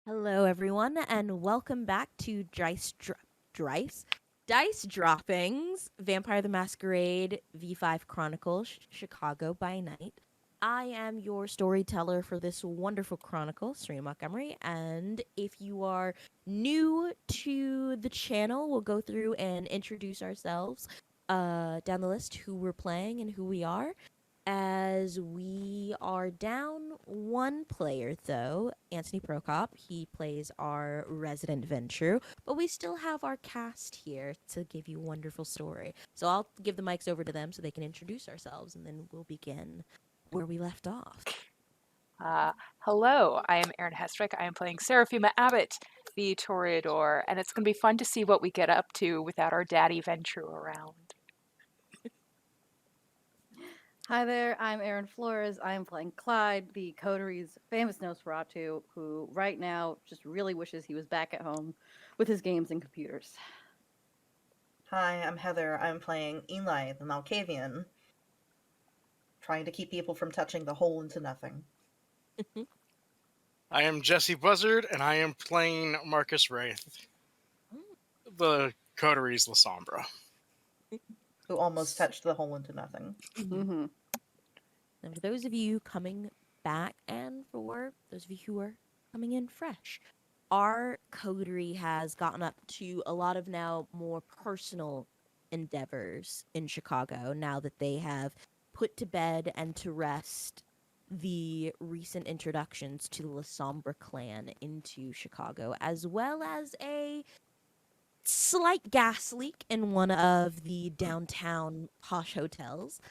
Hello, everyone, and welcome back to Dice Droppings, Vampire the Masquerade V5 Chronicles, Chicago by Night. I am your storyteller for this wonderful chronicle, Sri Montgomery, and if you are new to the channel, we'll go through and introduce ourselves down the list, who we're playing and who we are. As we are down one player, though, Anthony Prokop, he plays our resident Ventrue, but we still have our cast here to give you a wonderful story. So I'll give the mics over to them so they can introduce ourselves, and then we'll begin where we left off. Uh, Hello, I am Erin Hestrick. I am playing Seraphima Abbott, the Toreador, and it's going to be fun to see what we get up to without our daddy Ventrue around. Hi there, I'm Erin Flores. I'm playing Clyde, the coterie's famous Nosferatu, who right now just really wishes he was back at home with his games and computers. Hi, I'm Heather. I'm playing Eli, the Malkavian, trying to keep people from touching the hole into nothing. I am Jesse Buzzard, and I am playing Marcus Wraith, the coterie's La Sombra. Who almost touched the hole into nothing. Mm-hmm. And for those of you coming back, and for those of you who are coming in fresh, our coterie has gotten up to a lot of now more personal endeavors in Chicago now that they have put to bed and to rest the recent introductions to the La Sombra clan into Chicago, as well as a slight gas leak in one of the downtown posh hotels.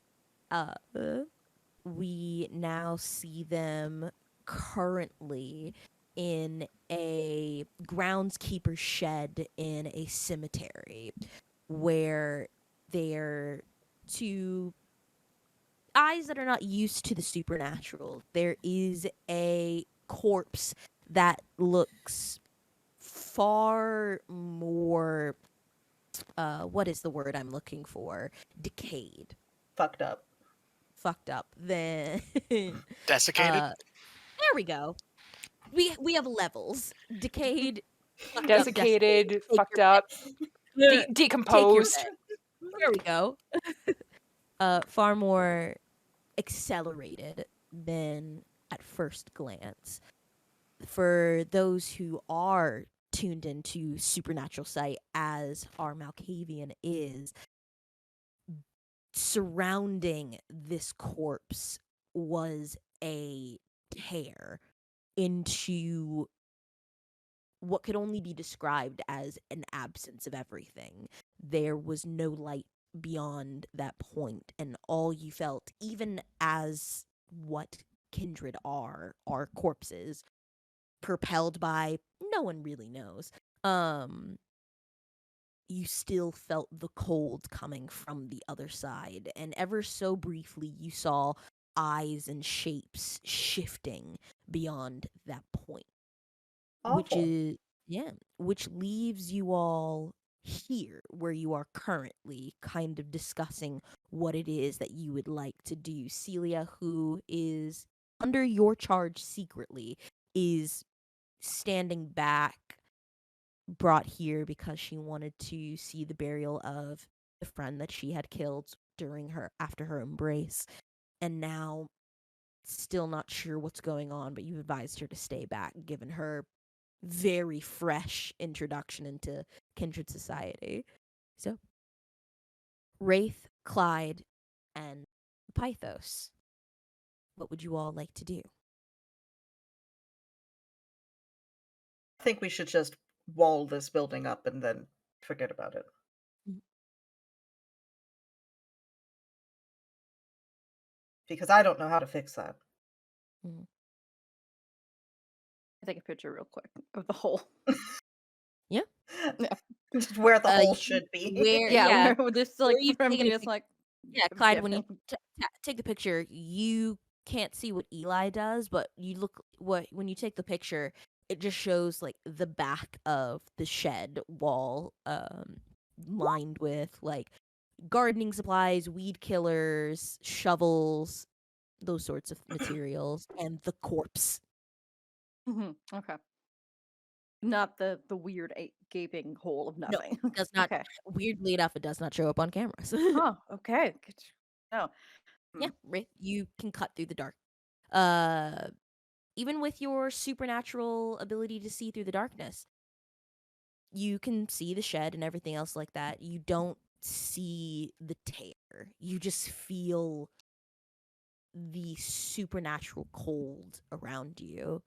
We now see them currently in a groundskeeper shed in a cemetery where they're to eyes that are not used to the supernatural. There is a corpse that looks far more what is the word I'm looking for? Decayed. Fucked up. Fucked up than Desiccated? there we go. We have levels. Decayed, fucked up, Desiccated, Take fucked your up, pick. decomposed. Take your pick. There we go. Far more accelerated than at first glance. For those who are tuned into supernatural sight, as our Malkavian is, surrounding this corpse was a tear into what could only be described as an absence of everything. There was no light beyond that point, and all you felt, even as what kindred are corpses, propelled by no one really knows. You still felt the cold coming from the other side, and ever so briefly you saw eyes and shapes shifting beyond that point. Which Awful. is which leaves you all here where you are currently kind of discussing what it is that you would like to do. Celia, who is under your charge secretly, is standing back, brought here because she wanted to see the burial of the friend that she had killed after her embrace, and now still not sure what's going on, but you've advised her to stay back given her very fresh introduction into kindred society. So, Wraith, Clyde, and Pythos, what would you all like to do? I think we should just wall this building up and then forget about it. Because I don't know how to fix that. Mm. I'll take a picture real quick of the hole. Yeah. Just where the hole should be. Where, Yeah, where just like where you've for him taken to a just like. Yeah, Clyde, give when you him- take the picture, you can't see what Eli does, but when you take the picture, it just shows like the back of the shed wall, lined with like gardening supplies, weed killers, shovels, those sorts of materials, and the corpse. Mhm, okay. Not the weird gaping hole of No, nothing. it does not. Okay. Weirdly enough, it does not show up on cameras. Oh, okay. Good. No. Yeah, right. You can cut through the dark. Uh, even with your supernatural ability to see through the darkness, you can see the shed and everything else like that. You don't see the tear. You just feel the supernatural cold around you.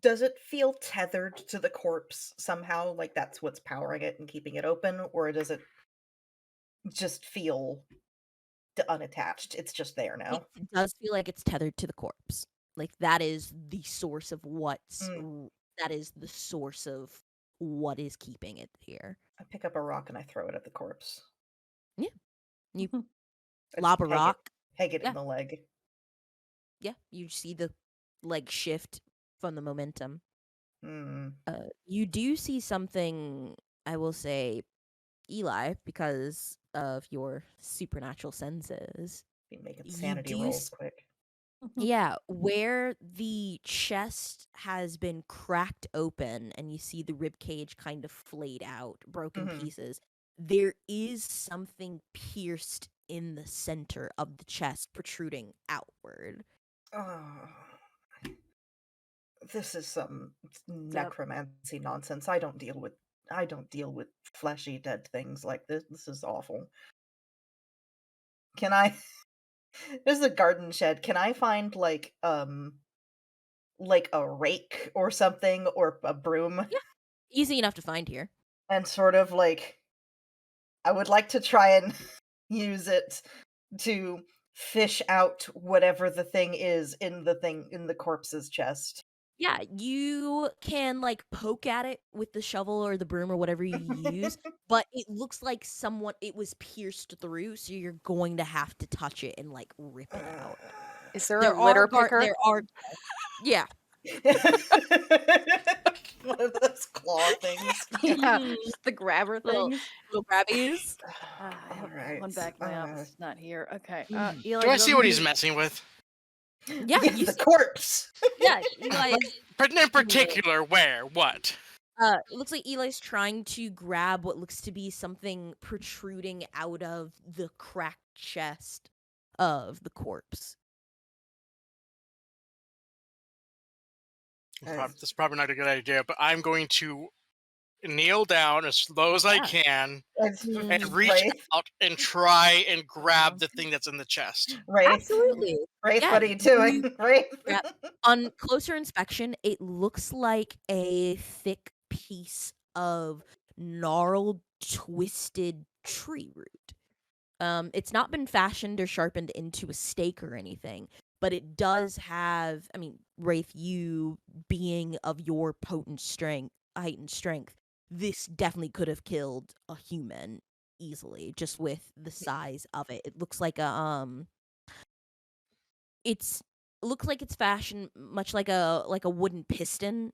Does it feel tethered to the corpse somehow? Like that's what's powering it and keeping it open? Or does it just feel unattached? It's just there now. It does feel like it's tethered to the corpse. Like that is the source of that is the source of what is keeping it here. I pick up a rock and I throw it at the corpse. Yeah. You I lob just a rock. peg it Yeah. in the leg. Yeah, you see the leg shift from the momentum. You do see something, I will say, Eli, because of your supernatural senses. Be making You sanity do rolls quick. Yeah, where the chest has been cracked open and you see the rib cage kind of flayed out, broken pieces, there is something pierced in the center of the chest, protruding outward. Oh, this is some necromancy nonsense. I don't deal with fleshy dead things like this. This is awful. Can I There's a garden shed. Can I find like a rake or something or a broom Yeah, easy enough to find here. and sort of like I would like to try and use it to fish out whatever the thing is in the corpse's chest. Yeah, you can like poke at it with the shovel or the broom or whatever you use, but it looks like it was pierced through, so you're going to have to touch it and like rip it out. Is there a litter picker? There are Yeah. One of those claw things. Yeah, just the grabber Little things. grabbies. I have Alright, one back in my office. Not here. Okay. Mm. Eli, Do I you see want what me he's to- messing with? Yeah, you the corpse. Yeah, Eli is But in particular, where? What? it looks like Eli's trying to grab what looks to be something protruding out of the cracked chest of the corpse. That's probably not a good idea, but I'm going to kneel down as low as I can and reach Wraith. out and try and grab the thing that's in the chest. Wraith. Absolutely. Wraith, Yeah, what are you doing? Wraith. On closer inspection, it looks like a thick piece of gnarled, twisted tree root. It's not been fashioned or sharpened into a stake or anything, but it does have, I mean, Wraith, you being of your heightened strength, this definitely could have killed a human easily, just with the size of it. It looks like it looks like it's fashioned much like a wooden piston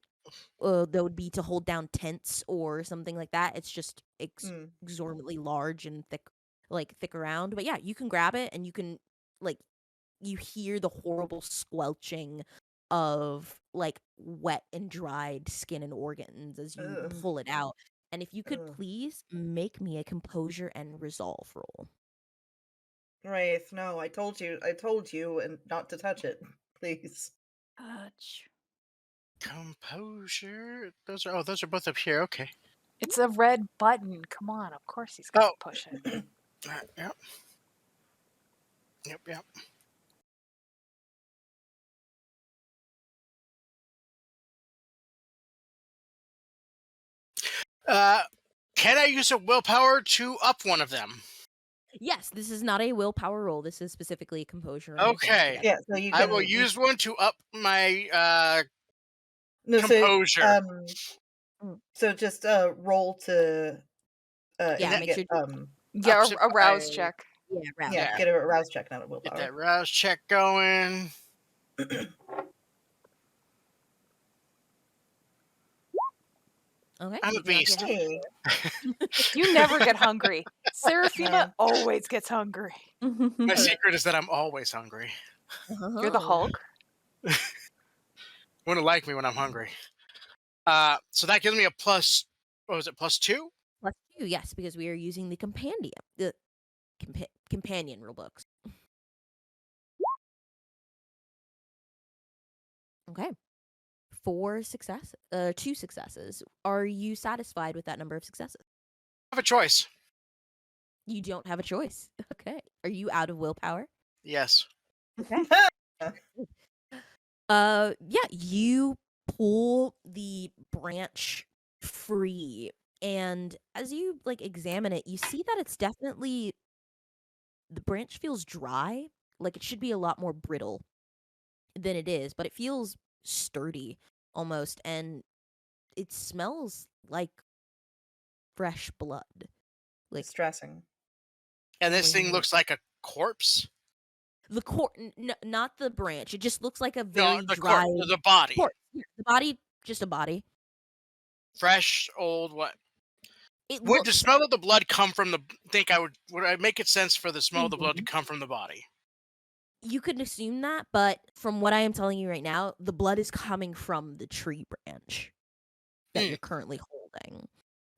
that would be to hold down tents or something like that. It's just exorbitantly large and thick around. But yeah, you can grab it and you can like you hear the horrible squelching of like wet and dried skin and organs as you pull it out. And if you could please make me a composure and resolve roll. Wraith, no, I told you and not to touch it. Please. Touch. Composure. Those are both up here. Okay. It's a red button. Come on, of course he's gonna push it. Yep. Yep. Can I use a willpower to up one of them? Yes, this is not a willpower roll. This is specifically a composure. And Okay. Yeah, so you I can will use one to up my composure. So just roll to yeah, make get, sure a rouse check. Yeah, rouse. Yeah, get a rouse check, not a Get willpower. that rouse check going. Okay. I'm a beast. Hey. You never get hungry. Seraphina always gets hungry. My secret is that I'm always hungry. You're the Hulk. Wouldn't like me when I'm hungry. So that gives me a plus. What was it? +2? +2, yes, because we are using the companion rule books. Okay. 2 successes. Are you satisfied with that number of successes? I have a choice. You don't have a choice. Okay. Are you out of willpower? Yes. Okay. Yeah, you pull the branch free, and as you like examine it, you see that it's definitely the branch feels dry, like it should be a lot more brittle than it is, but it feels sturdy almost, and it smells like fresh blood. Like Distressing. And this thing really. looks like a corpse. The not the branch. It just looks like a No, very the dry the body. corpse. Yeah, the body, just a body. Fresh, old, what? It Would the looks smell of the blood come from the? Think I would I make it sense for the smell of the blood to Mhm. come from the body? You could assume that, but from what I am telling you right now, the blood is coming from the tree branch that Hmm. you're currently holding.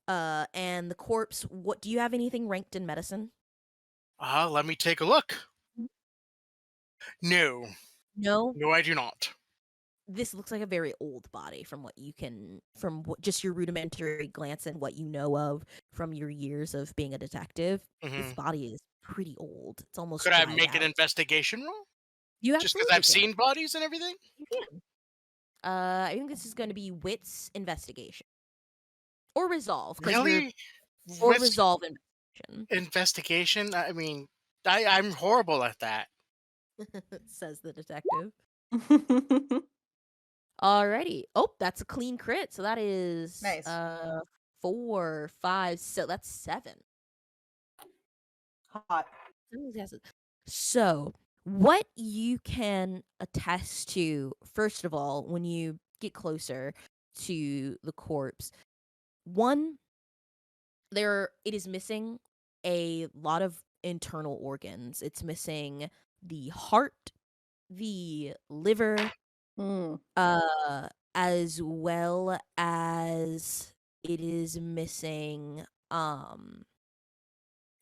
And the corpse, what do you have anything ranked in medicine? Let me take a look. No, No? no, I do not. This looks like a very old body from just your rudimentary glance and what you know of from your years of being a detective. This Hmm. body is pretty old. It's almost Could I dried make an out. investigation roll? You Just because absolutely I've can. seen bodies and everything? You can. I think this is going to be wits investigation or resolve because you're Really? or With resolve investigation. investigation? I mean, I'm horrible at that. Says the detective. Alrighty. Oh, that's a clean crit. So that is Nice. 4, 5. So that's 7. Hot. So what you can attest to, first of all, when you get closer to the corpse, one, it is missing a lot of internal organs. It's missing the heart, the liver, Mm. as well as it is missing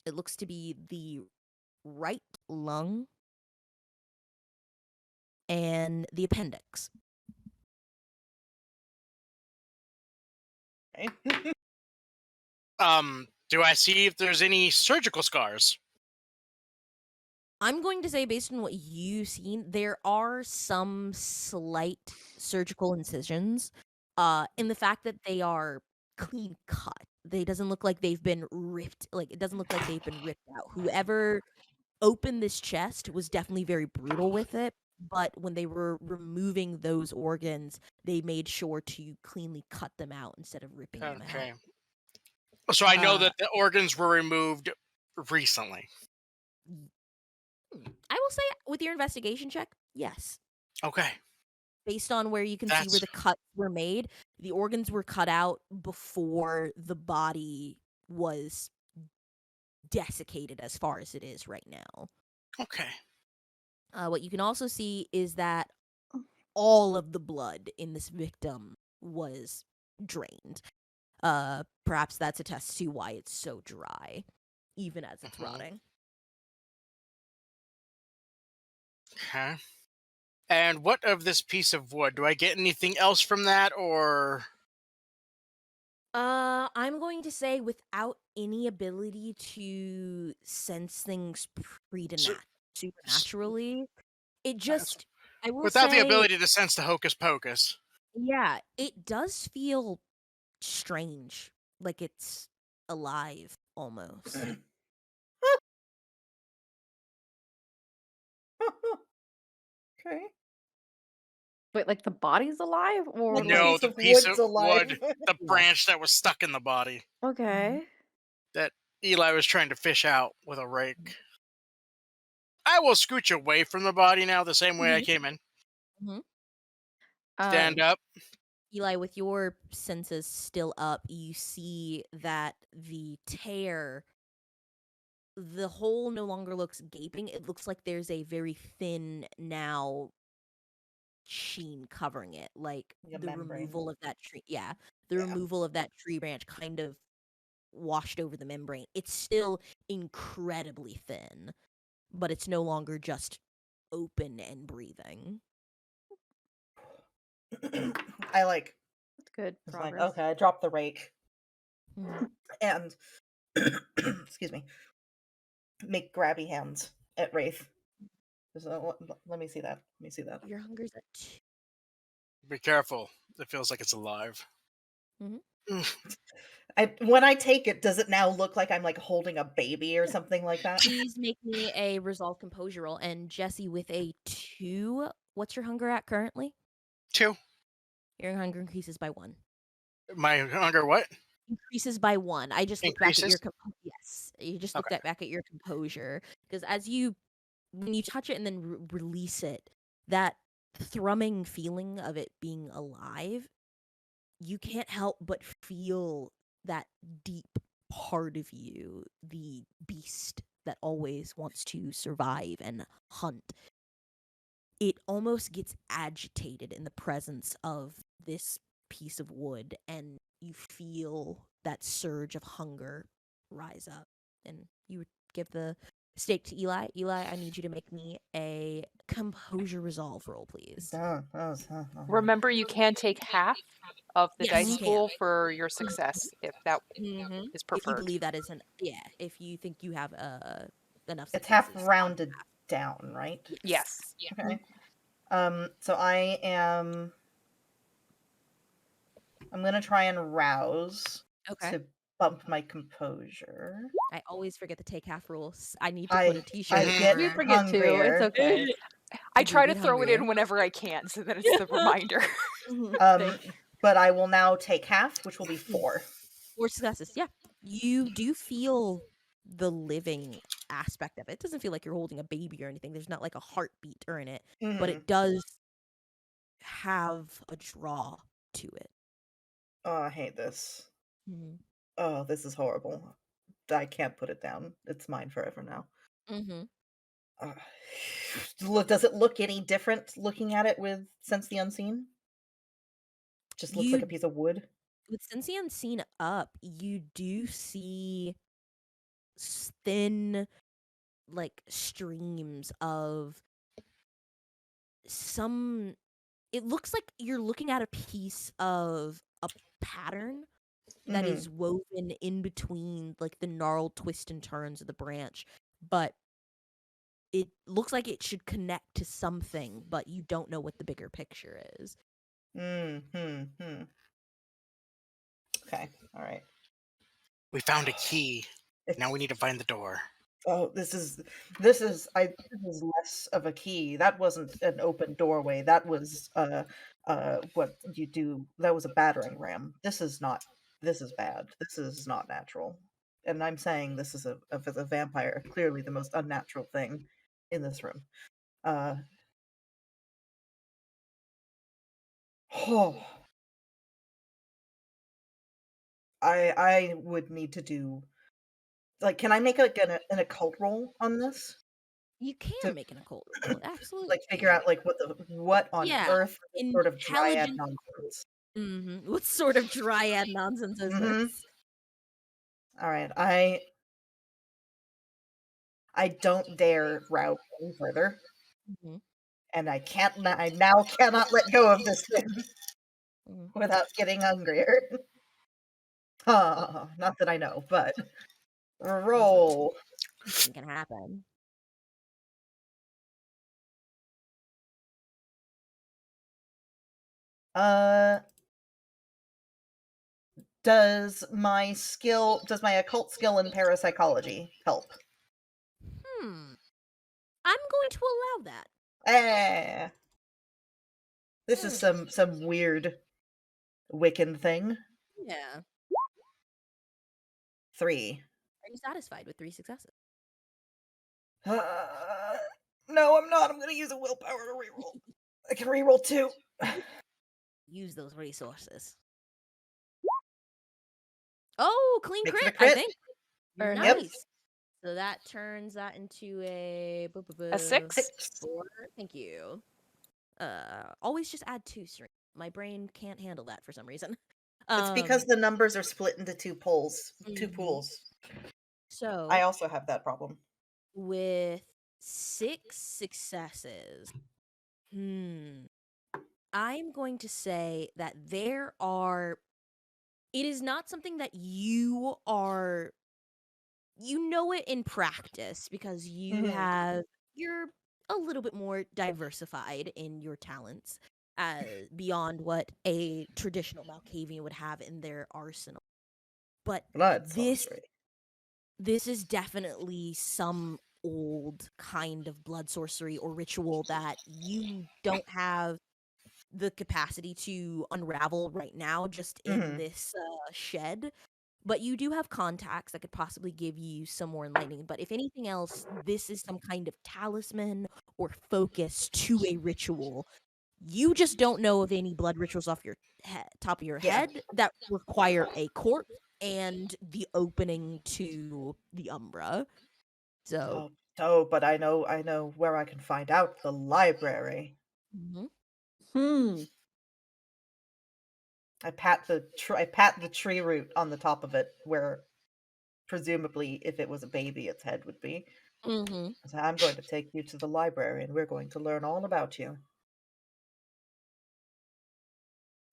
it looks to be the right lung and the appendix. Okay. Do I see if there's any surgical scars? I'm going to say, based on what you've seen, there are some slight surgical incisions. In the fact that they are clean cut. They doesn't look like they've been ripped. Like it doesn't look like they've been ripped out. Whoever opened this chest was definitely very brutal with it. But when they were removing those organs, they made sure to cleanly cut them out instead of ripping them out. Okay. So I know Uh, that the organs were removed recently. I will say, with your investigation check, yes. Okay. Based on where you can see where That's the cuts were made, the organs were cut out before the body was desiccated as far as it is right now. okay. What you can also see is that all of the blood in this victim was drained. Perhaps that's a test to why it's so dry, even as it's Mhm. rotting. Okay. And what of this piece of wood? Do I get anything else from that, or I'm going to say without any ability to sense things so, s- supernaturally, it that's- just, I will without the say, ability to sense the hocus pocus? yeah, it does feel strange, like it's alive almost. Okay. Wait, like the body's alive or Like the like No, piece the of piece wood's of alive. wood, the branch that was stuck in the body okay. that Eli was trying to fish out with a rake. I will scooch away from the body now, the same way I Mhm, came in. mhm. Stand Um up. Eli, with your senses still up, you see that the hole no longer looks gaping. It looks like there's a very thin, now sheen covering it, like Like a the membrane. removal of that tree. Yeah, the Yeah. removal of that tree branch kind of washed over the membrane. It's still incredibly thin, but it's no longer just open and breathing. I like. That's good It's like, progress. okay, I dropped the rake Mhm. and excuse me, make grabby hands at Wraith. Let me see that. Let me see that. Your hunger's at 2. Be careful. It feels like it's alive. When I take it, does it now look like I'm like holding a baby or something like that? Please make me a resolve composure roll. And Jesse, with a 2, what's your hunger at currently? 2. Your hunger increases by 1. My hunger what? Increases by 1. I just looked back at your Increases? yes. You just Okay. looked back at your composure because when you touch it and then release it, that thrumming feeling of it being alive, you can't help but feel that deep part of you, the beast that always wants to survive and hunt. It almost gets agitated in the presence of this piece of wood, and you feel that surge of hunger rise up. And you would give the steak to Eli. Eli, I need you to make me a composure resolve roll, please. Remember, you can take half of the Yes, dice you can. pool for your success if that Mm-hmm. is If you preferred. believe that is if you think you have enough It's half successes. rounded down, right? Yes. Okay. So I'm gonna try and rouse Okay. to bump my composure. I always forget to take half rules. I need to put I a t-shirt. get You over- forget too. It's hungrier. okay. I do try to get throw it hungrier. in whenever I can, so that it's the reminder. But I will now take half, which will be 4. 4 successes. Yeah. You do feel the living aspect of it. It doesn't feel like you're holding a baby or anything. There's not like a heartbeat or in it, but it does have a draw to it. Oh, I hate this. Mm-hmm. Oh, this is horrible. I can't put it down. It's mine forever now. Mm-hmm. Does it look any different looking at it with Sense the Unseen? Just looks like a piece of wood. With Sense the Unseen up, you do see thin, like, streams of some. It looks like you're looking at a piece of a pattern that Mhm. is woven in between, like, the gnarled twists and turns of the branch, but it looks like it should connect to something, but you don't know what the bigger picture is. Okay, all right. We found a key. Now we need to find the door. Oh, this is less of a key. That wasn't an open doorway. That was what you do. That was a battering ram. This is bad. This is not natural. And I'm saying this is a vampire, clearly the most unnatural thing in this room. Oh, I would need to do like, can I make an occult roll on this You can to make an occult roll, absolutely. like figure out like what on Yeah, earth sort of dryad intelligence. nonsense? What sort of dryad nonsense is this? All right, I don't dare route any further, Mhm, and I now cannot let go of this thing mhm. without getting hungrier. Not that I know, but roll. Anything can happen. Does my occult skill in parapsychology help? I'm going to allow that. Eh. This is some weird Wiccan thing. Yeah. 3. Are you satisfied with 3 successes? No, I'm not. I'm gonna use a willpower to reroll. I can reroll 2. Use those resources. Oh, clean Makes it a crit, I crit. think. Very Nice. nice. So that turns that into a A 6? 6. 4. Thank you. Always just add 2, Serena. My brain can't handle that for some reason. It's because the numbers are split into two pools. Two Mhm. pools. So I also have that problem. with 6 successes, I'm going to say that it is not something that you know it in practice because you're a little bit more diversified in your talents beyond what a traditional Malkavian would have in their arsenal. But Blood this sorcery. this is definitely some old kind of blood sorcery or ritual that you don't have the capacity to unravel right now just in Mhm. this shed. But you do have contacts that could possibly give you some more enlightening. But if anything else, this is some kind of talisman or focus to a ritual. You just don't know of any blood rituals off your top of your Yeah. head that require a corpse and the opening to the Umbra. So, But I know where I can find out. The library. mhm. I pat the tree root on the top of it, where presumably, if it was a baby, its head would be. Mhm. So I'm going to take you to the library, and we're going to learn all about you.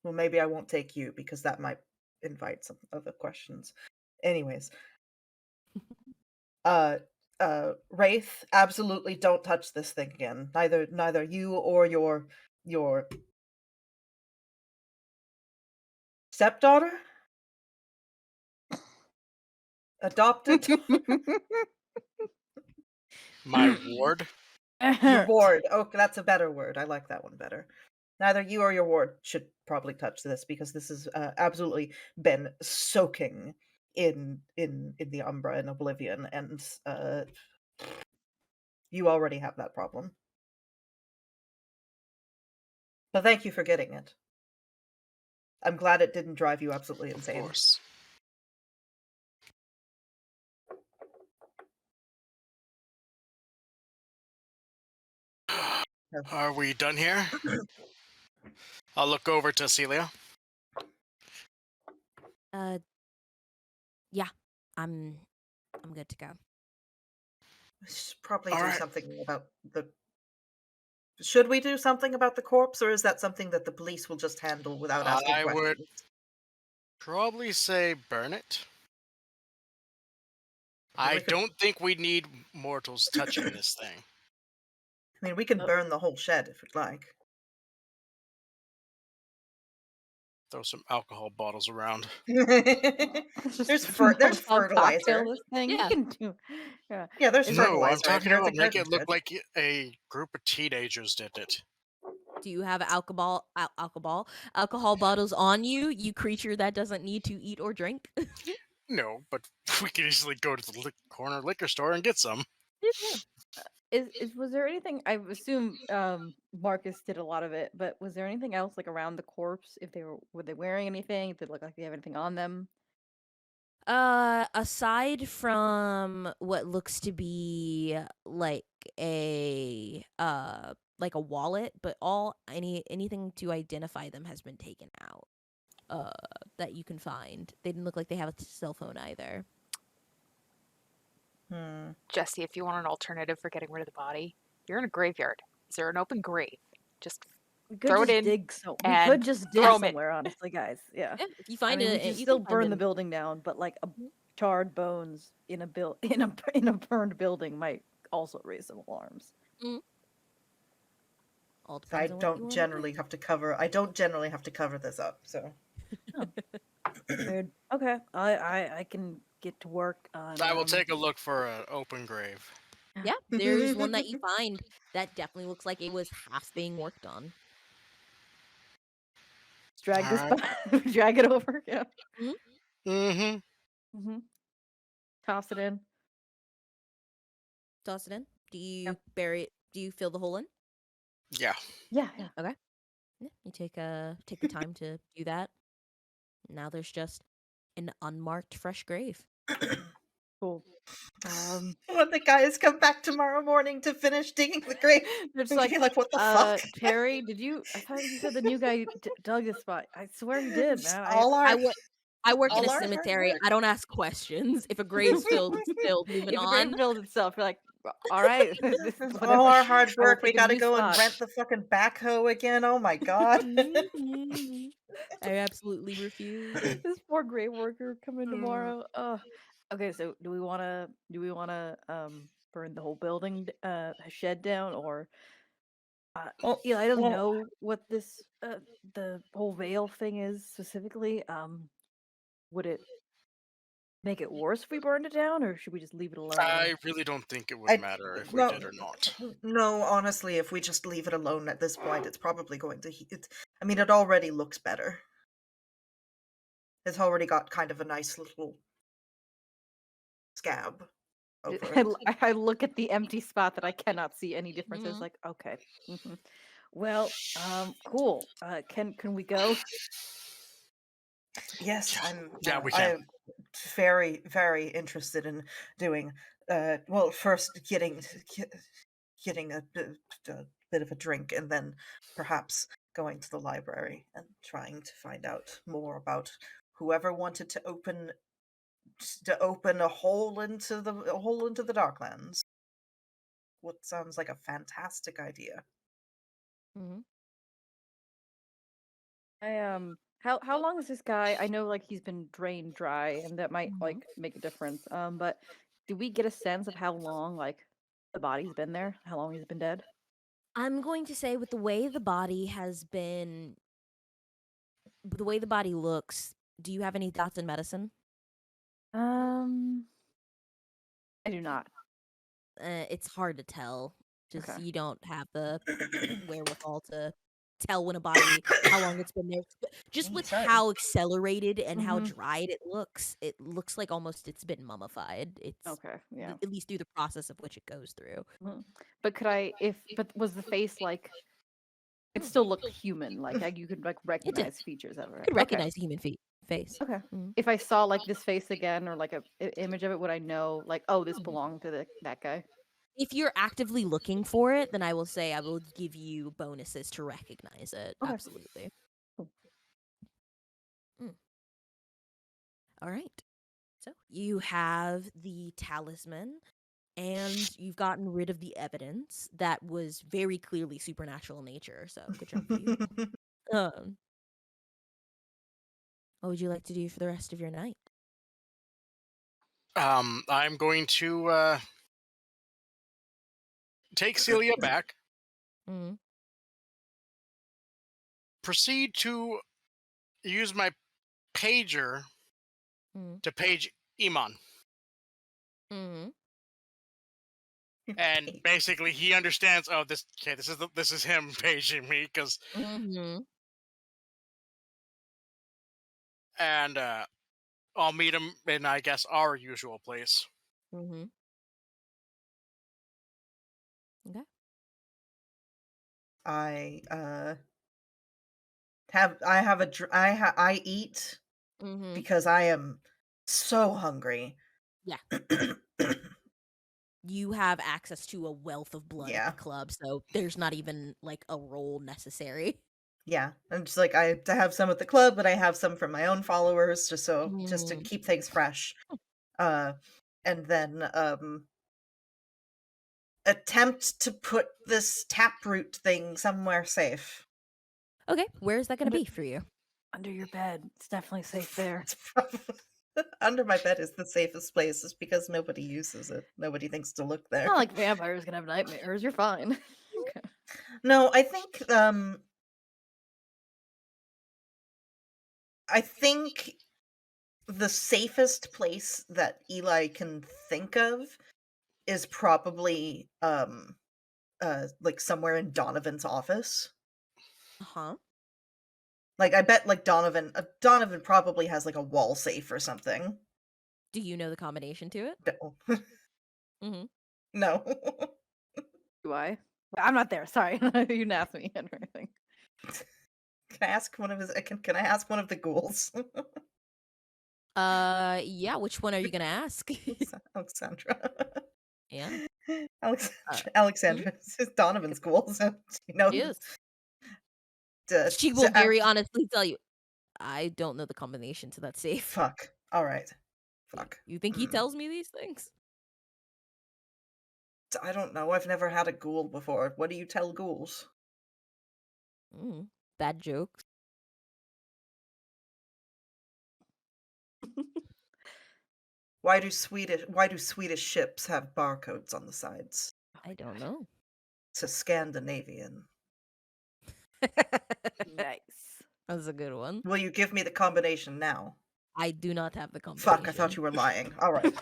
Well, maybe I won't take you because that might invite some other questions. Anyways, uh, Wraith, absolutely don't touch this thing again. Neither you or your stepdaughter, adopted. My ward. Your ward. Oh, that's a better word. I like that one better. Neither you or your ward should probably touch this because this has absolutely been soaking in the Umbra and Oblivion, and you already have that problem. But thank you for getting it. I'm glad it didn't drive you absolutely Of insane. course. Are we done here? I'll look over to Celia. Yeah. I'm good to go. We should probably All do right. something about the. Should we do something about the corpse, or is that something that the police will just handle without asking I would questions? probably say burn it. I mean, I don't think we need mortals touching this thing. we can burn the whole shed if we'd like. Throw some alcohol bottles around. Just there's Molotov fertilizer. cocktail this thing. Yeah. You can do. Yeah. Yeah, there's Is it- No, I'm fertilizer in talking here. It's a about make garden it look shed. like a group of teenagers did it. Do you have alcohol bottles on you, you creature that doesn't need to eat or drink? No, but we could easily go to the corner liquor store and get some. Yeah. Was there anything? I assume Marcus did a lot of it, but was there anything else like around the corpse? If were they wearing anything? Did it look like they have anything on them? Aside from what looks to be like a wallet, but anything to identify them has been taken out. That you can find. They didn't look like they have a cell phone either. Jesse, if you want an alternative for getting rid of the body, you're in a graveyard. Is there an open grave? Just We could throw it just in dig We and could just dig throw 'em in. somewhere, honestly, guys. Yeah. Yeah, if you I find mean, we it, should you still can find burn the them. building down, but like Mhm. charred bones in a in a burned building might also raise some alarms. All So I depends on what you don't want to generally do. have to cover. I don't generally have to cover this up. So Weird. Okay, I can get to work on. I will take a look for an open grave. Yeah, there's one that you find that definitely looks like it was half being worked on. Drag this, Alright. drag it over. Yeah. Mm-hmm. Mm-hmm. Toss it in. Toss it in. Do Yeah. you bury it? Do you fill the hole in? Yeah. Yeah, yeah. Okay. Yeah, you take the time to do that. Now there's just an unmarked fresh grave. Cool. When the guys come back tomorrow morning to finish digging the grave, They're just and be like, like, what the fuck? Terry, did you? I thought you said the new guy dug this spot. I swear he did, Just man. all our I work in all a our hard cemetery. work. I don't ask questions. If a grave's filled, it's filled. Moving If the grave on. builds itself, you're like, all right, this All whatever. our hard I will work. We take a gotta new go and spot. rent the fucking backhoe again. Oh my god. Mhm. I absolutely refuse. This poor grave worker coming Mm. tomorrow. Okay, so do we wanna burn the whole building shed down, or Well, yeah, I don't well, know what this the whole veil thing is specifically. Would it make it worse if we burned it down, or should we just leave it alone? I really don't think it would I matter if we no, did or not. no. Honestly, if we just leave it alone at this point, it's probably going to. I mean, it already looks better. It's already got kind of a nice little scab over it. I look at the empty spot that I cannot see any differences. Mhm. Like, okay, well, cool. Can we go? Yes, I'm. Yeah, we I can. am very, very interested in doing. Well, first getting a bit of a drink, and then perhaps going to the library and trying to find out more about whoever wanted to open a hole into the Darklands. What sounds like a fantastic idea. Mhm. How long is this guy? I know like he's been drained dry, and that might Mhm. like make a difference. But do we get a sense of how long like the body's been there? How long he's been dead? I'm going to say with the way the body has been, the way the body looks, do you have any thoughts in medicine? Um, I do not. It's hard to tell. Just Okay. you don't have the wherewithal to tell when a body how long it's been there. Just with Sorry. how accelerated and how Mhm. dried it looks like almost it's been mummified. It's Okay. Yeah. at least through the process of which it goes through. Mhm. But could I if but was the face like it still looked human, like you could like It did. recognize features of You it. could Okay. recognize the human face. Okay. Mhm. If I saw like this face again or like a image of it, would I know like, oh, this Mhm. belonged to that guy? If you're actively looking for it, then I will say I will give you bonuses to recognize it. Okay. Absolutely. Cool. Mm. All right. So you have the talisman, and you've gotten rid of the evidence that was very clearly supernatural in nature. So good job for you. Um, what would you like to do for the rest of your night? I'm going to take Celia back, Mm-hmm. proceed to use my pager to page Iman. Mm-hmm. And basically he understands, oh, this is him paging me, because Mm-hmm. and I'll meet him in, I guess, our usual place. Mm-hmm. Okay. I I eat Mm-hmm. because I am so hungry. Yeah. You have access to a wealth of blood at Yeah. the club, so there's not even like a roll necessary. Yeah, I'm just like I have some at the club, but I have some from my own followers just to Mm. keep things fresh. And then attempt to put this taproot thing somewhere safe. Okay, where is that going to Under, be for you? under your bed. It's definitely safe there. It's probably under my bed is the safest place, is because nobody uses it. Nobody thinks to look there. Not like vampires gonna have nightmares. You're fine. Okay. No, I think the safest place that Eli can think of is probably like somewhere in Donovan's office. Uh-huh. Like I bet like Donovan probably has like a wall safe or something. Do you know the combination to it? No. Mm-hmm. No. Do I? Well, I'm not there. Sorry, you didn't ask me or anything. Can I ask one of his can I ask one of the ghouls? Yeah, which one are you gonna ask? Alexandra. Yeah. Alexandra is Donovan's school, so she knows. She is. uh, She so, will very honestly tell you, I don't know the combination to that safe. fuck. All right. You- Fuck. You think he Mm. tells me these things? I don't know. I've never had a ghoul before. What do you tell ghouls? Bad jokes. Why do Swedish ships have barcodes on the sides? I don't know. It's a Scandinavian. Nice. That's a good one. Will you give me the combination now? I do not have the combination. Fuck, I thought you were lying. All right.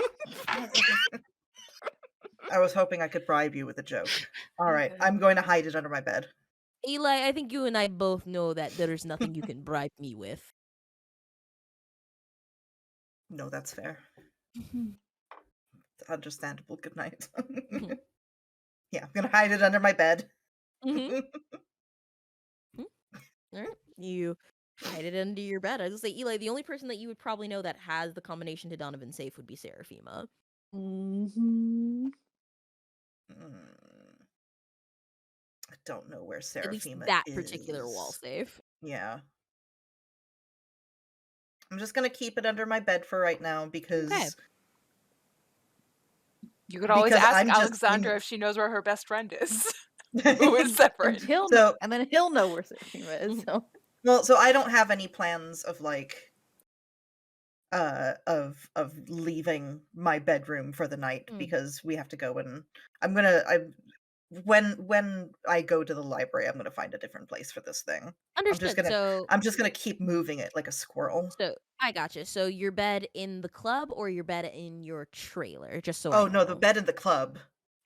I was hoping I could bribe you with a joke. All right, I'm going to hide it under my bed. Eli, I think you and I both know that there's nothing you can bribe me with. No, that's fair. Understandable. Good night. Mhm. Yeah, I'm gonna hide it under my bed. Mhm. All right. You hide it under your bed. I was gonna say, Eli, the only person that you would probably know that has the combination to Donovan's safe would be Seraphima. Mm-hmm. I don't know where At least Seraphima that is. particular wall safe. Yeah. I'm just gonna keep it under my bed for right now because You could always Because ask I'm just Alexandra in- if she knows where her best friend is, who is And separate. he'll So- and then he'll know where Seraphima is. So well, so I don't have any plans of like of leaving my bedroom for the night because we have to go and when I go to the library, I'm gonna find a different place for this thing. Understood. I'm just gonna keep moving it like a squirrel. So I gotcha. So your bed in the club or your bed in your trailer? Just so I Oh know. no, the bed in the club.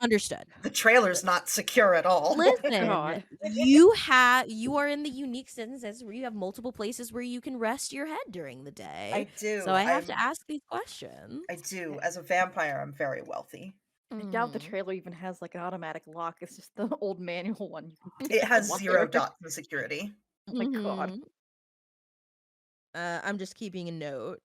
Understood. The trailer's not secure at all. Listen, God. you are in the unique instances where you have multiple places where you can rest your head during the day. I do. So I have to ask these questions. I do. As a vampire, I'm very wealthy. I doubt the Mhm. trailer even has like an automatic lock. It's just the old manual one. You can It has unlock 0 it. dots in security. Oh my god. Mhm. I'm just keeping a note.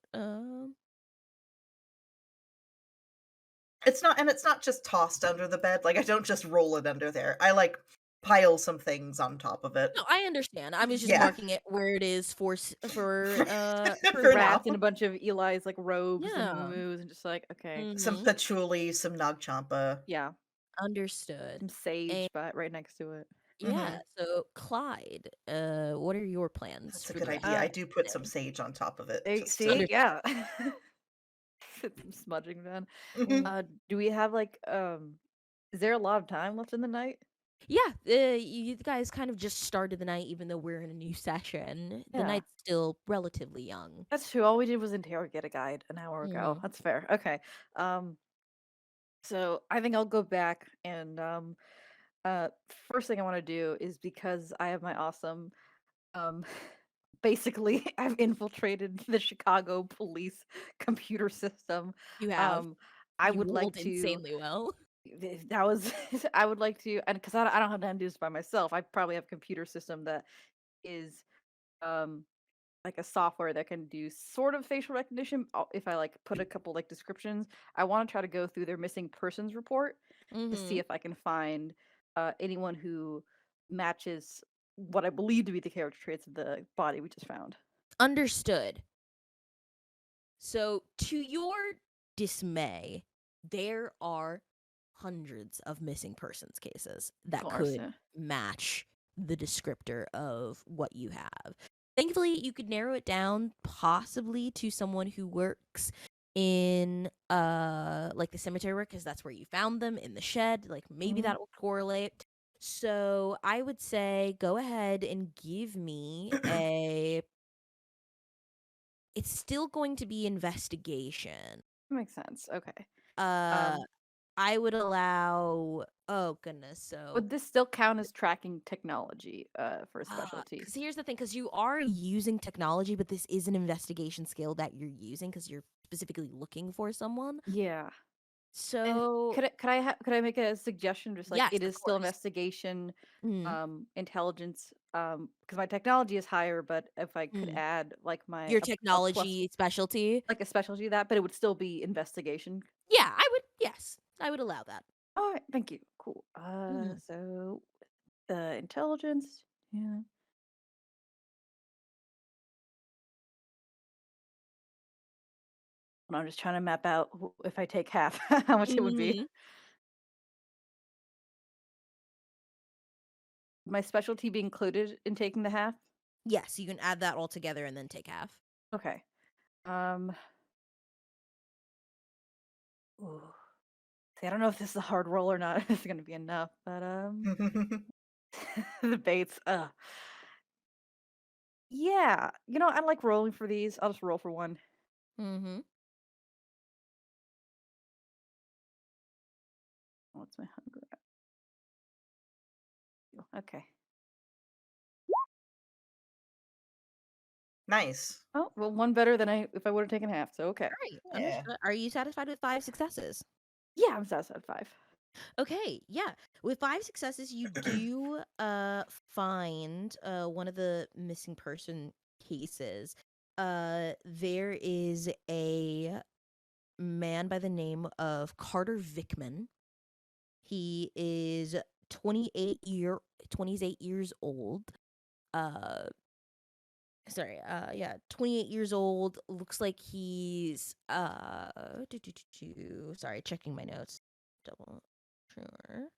It's not just tossed under the bed. Like I don't just roll it under there. I like pile some things on top of it. No, I understand. I was just Yeah. marking it where it is for For For now. wrapped in a bunch of Eli's like robes Yeah. and moves and just like okay, Some Mhm. patchouli, some nagchampa. yeah, Understood. some sage but right next to it. Yeah. So Clyde, what are your plans? That's a for good the rest idea. of I the do put day? some sage on top of it. They Just see, to... yeah. Some smudging then. Mhm. Do we have like is there a lot of time left in the night? Yeah, you guys kind of just started the night, even though we're in a new session. The Yeah. night's still relatively young. That's true. All we did was interrogate a guide an hour ago. Mhm. That's fair. Okay. So I think I'll go back and first thing I want to do is because I have my awesome basically I've infiltrated the Chicago police computer system. You have. I You would like rolled to insanely well. that was I would like to and because I don't have time to do this by myself. I probably have a computer system that is um like a software that can do sort of facial recognition. If I like put a couple like descriptions, I want to try to go through their missing persons report to see Mhm. if I can find anyone who matches what I believe to be the character traits of the body we just found. Understood. So, to your dismay, there are hundreds of missing persons cases that Of course, could yeah. match the descriptor of what you have. Thankfully, you could narrow it down possibly to someone who works in like the cemetery work because that's where you found them in the shed. Like maybe Mhm. that will correlate. So, I would say go ahead and give me a it's still going to be investigation. Makes sense. Okay. Uh, Um, I would allow. Oh goodness. So, would this still count as tracking technology for a specialty? because here's the thing, because you are using technology, but this is an investigation skill that you're using because you're specifically looking for someone. Yeah. So Could I make a suggestion? Just like yes, it of is still course. investigation, Mm, intelligence, because my technology is higher. But if I could mm. add like my Your a plus, technology specialty. like a specialty to that, but it would still be investigation. Yeah, I would. Yes, I would allow that. All right, thank you. Cool. Mhm. So the intelligence, yeah. I'm just trying to map out if I take half, how much it would be. Mhm. My specialty be included in taking the half? Yes, you can add that all together and then take half. Okay. Um. Ooh. See, I don't know if this is a hard roll or not. If it's gonna be enough, but the baits. Yeah. I like rolling for these. I'll just roll for one. Mm-hmm. What's my hunger at? Okay. Nice. Oh well, one better than if I would have taken half. So okay. All right, Yeah. understood. Are you satisfied with 5 successes? Yeah, I'm satisfied with 5. Okay, yeah. With 5 successes, you do find one of the missing person cases. There is a man by the name of Carter Vickman. He is 28 years old. Uh yeah, 28 years old. Looks like he's sorry, checking my notes. Double sure.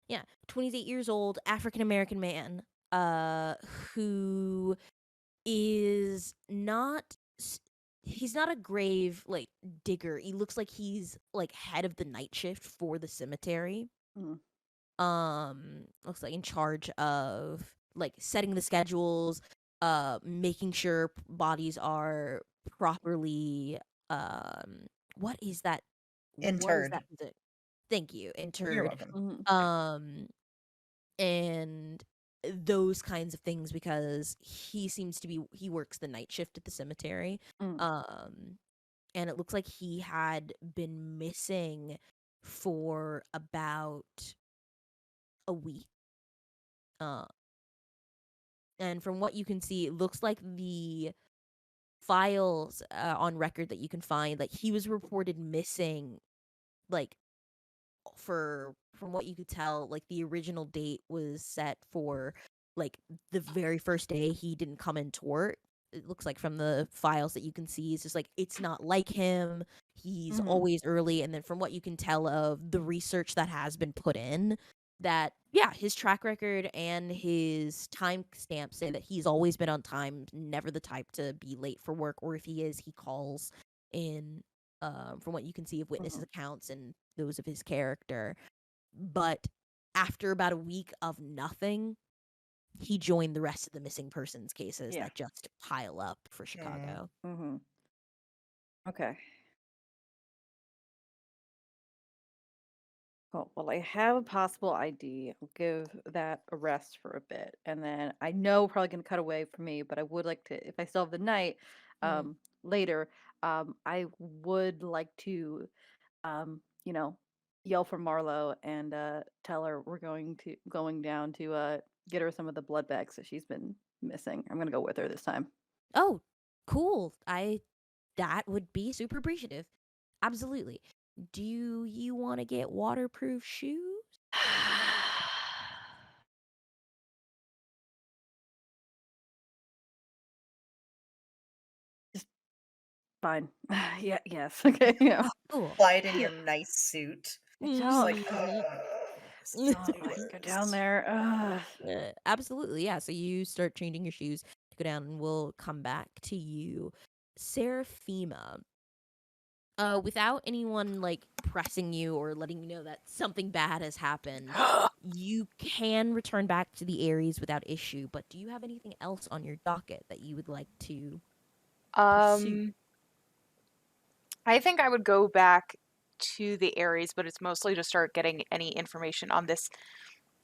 Yeah, 28 years old, African American man, who is not he's not a grave like digger. He looks like he's like head of the night shift for the cemetery. Mm. Looks like in charge of like setting the schedules, making sure bodies are properly what is that what is Interred. that thank you, You're interred. welcome. Mhm. um and those kinds of things because he works the night shift at the cemetery. Mm. And it looks like he had been missing for about a week. uh and from what you can see, it looks like the files on record that you can find, like he was reported missing, like from what you could tell, like the original date was set for like the very first day he didn't come into work. It looks like from the files that you can see, it's just like it's not like him. He's Mhm. always early, and then from what you can tell of the research that has been put in, that yeah, his track record and his time stamps say that he's always been on time, never the type to be late for work, or if he is, he calls in. From what you can see of witnesses' Mhm. accounts and those of his character. But after about a week of nothing, he joined the rest of the missing persons cases Yeah. that just pile up for Chicago. Mhm. Okay. Cool. Well, I have a possible ID. I'll give that a rest for a bit. And then I know we're probably going to cut away from me, but I would like to, if I still have the night Mm. later, I would like to, um, you know, yell for Marlo and tell her we're going down to get her some of the blood bags that she's been missing. I'm going to go with her this time. Oh, cool. That would be super appreciative. Absolutely. Do you want to get waterproof shoes? Just fine. Yeah, yes. Okay. Yeah. Oh, cool. Slide in Yeah. your nice suit. I Just don't. like, Mhm. I don't like go down there. Ugh. Absolutely, yeah. So you start changing your shoes to go down, and we'll come back to you, Seraphima. Without anyone like pressing you or letting you know that something bad has happened, you can return back to the Aries without issue. But do you have anything else on your docket that you would like to pursue? I think I would go back to the Aries, but it's mostly to start getting any information on this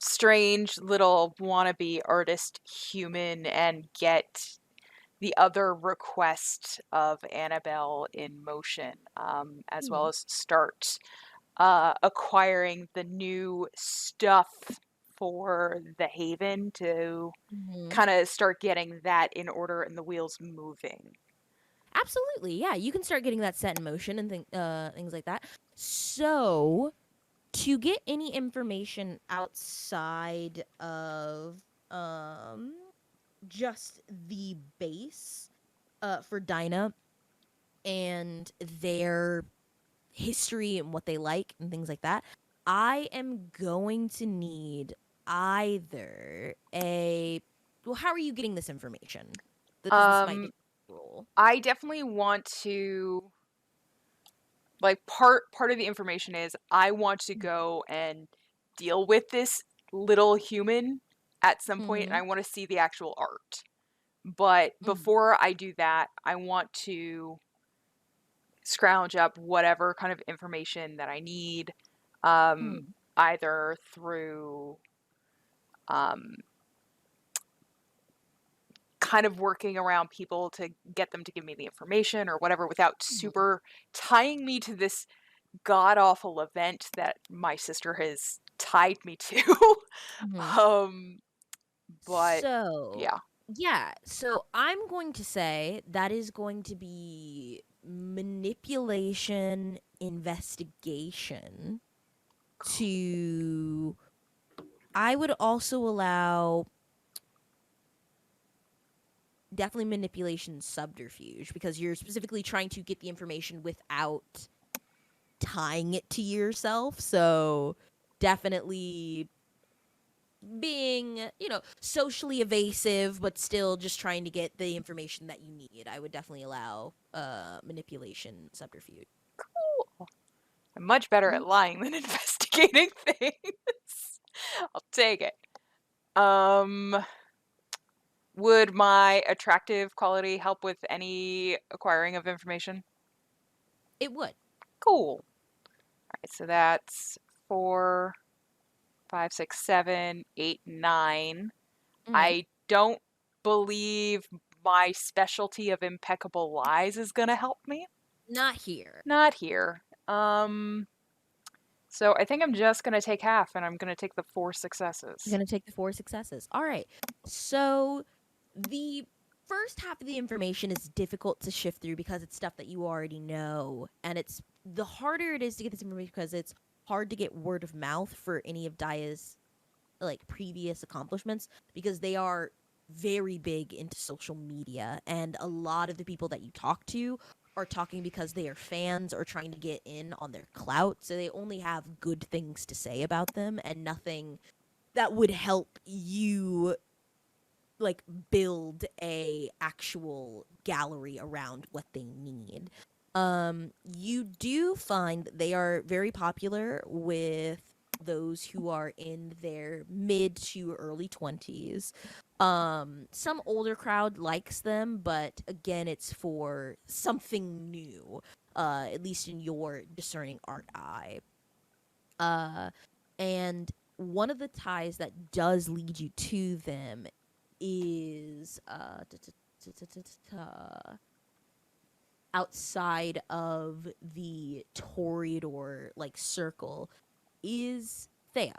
strange little wannabe artist human and get the other request of Annabelle in motion, as well as start acquiring the new stuff for the Haven to kind of start getting that in order and the wheels moving. Absolutely, yeah. You can start getting that set in motion and things like that. So, to get any information outside of just the base for Dinah and their history and what they like and things like that, I am going to need either a. Well, how are you getting this information? Because this might be a role. I definitely want to, like, part of the information is I want to go and deal with this little human at some point, and I want to see the actual art. But before I do that, I want to scrounge up whatever kind of information that I need, either through kind of working around people to get them to give me the information or whatever without super tying me to this god awful event that my sister has tied me to. But So, yeah. yeah. So I'm going to say that is going to be manipulation investigation to. I would also allow definitely manipulation subterfuge because you're specifically trying to get the information without tying it to yourself. So definitely being, socially evasive, but still just trying to get the information that you need. I would definitely allow manipulation subterfuge. Cool. I'm much better at lying than investigating things. I'll take it. Would my attractive quality help with any acquiring of information? It would. Cool. All right, so that's 4, 5, 6, 7, 8, 9. I don't believe my specialty of impeccable lies is gonna help me. Not here. Not here. So I think I'm just gonna take half, and I'm gonna take the 4 successes. You're going to take the 4 successes. All right. So the first half of the information is difficult to shift through because it's stuff that you already know. And it's the harder it is to get this information because it's hard to get word of mouth for any of Daya's like previous accomplishments because they are very big into social media, and a lot of the people that you talk to are talking because they are fans or trying to get in on their clout, so they only have good things to say about them and nothing that would help you like build a actual gallery around what they need. You do find that they are very popular with those who are in their mid to early 20s. Some older crowd likes them, but again, it's for something new, at least in your discerning art eye. And one of the ties that does lead you to them is outside of the Toreador like circle is Thea.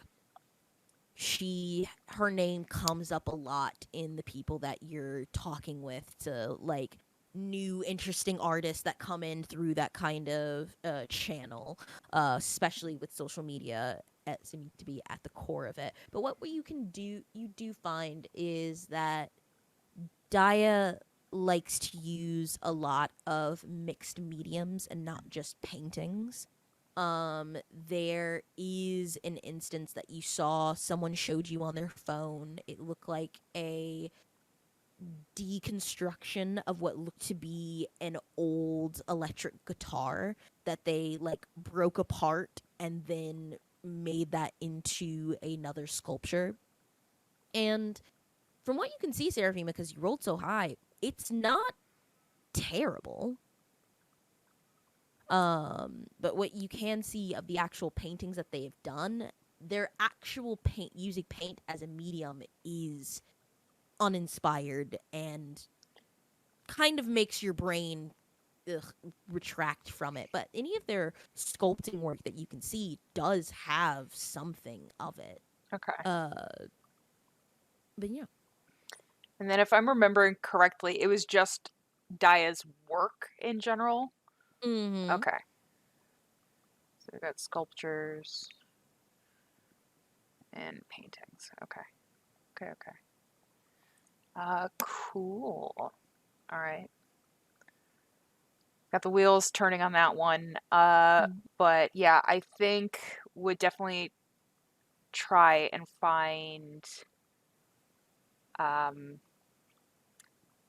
Her name comes up a lot in the people that you're talking with to like new interesting artists that come in through that kind of channel, especially with social media seeming to be at the core of it. But what you do find is that Daya likes to use a lot of mixed mediums and not just paintings. There is an instance that you saw someone showed you on their phone. It looked like a deconstruction of what looked to be an old electric guitar that they like broke apart and then made that into another sculpture. And from what you can see, Seraphima, because you rolled so high, it's not terrible. But what you can see of the actual paintings that they've done, their actual paint, using paint as a medium, is uninspired and kind of makes your brain retract from it. But any of their sculpting work that you can see does have something of it. Okay. But yeah. And then if I'm remembering correctly, it was just Daya's work in general. Mm-hmm. Okay. So we got sculptures and paintings. Okay. Okay. Cool. All right. Got the wheels turning on that one. But yeah, I think would definitely try and find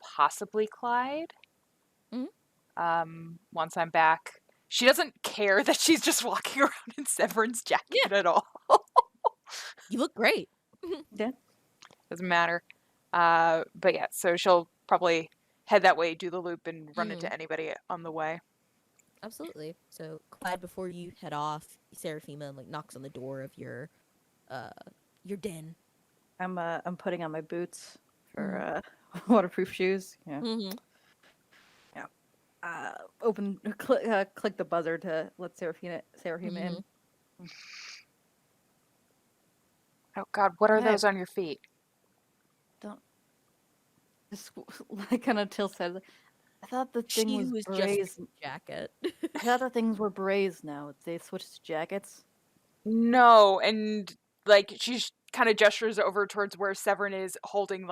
possibly Clyde. Once I'm back. She doesn't care that she's just walking around in Severin's jacket at all. You look great. Yeah. Doesn't matter. But yeah, so she'll probably head that way, do the loop, and run into anybody on the way. Absolutely. So, Clyde, before you head off, Seraphima knocks on the door of your den. I'm putting on my boots for waterproof shoes. Yeah. Mm-hmm. Yeah. Click the buzzer to let Seraphima in. Oh God, what are those on your feet? Don't. Just kind of tilts head. I thought the thing She was was braids. just jacket. I thought the things were braids now. They switched to jackets. No, and she kind of gestures over towards where Severin is holding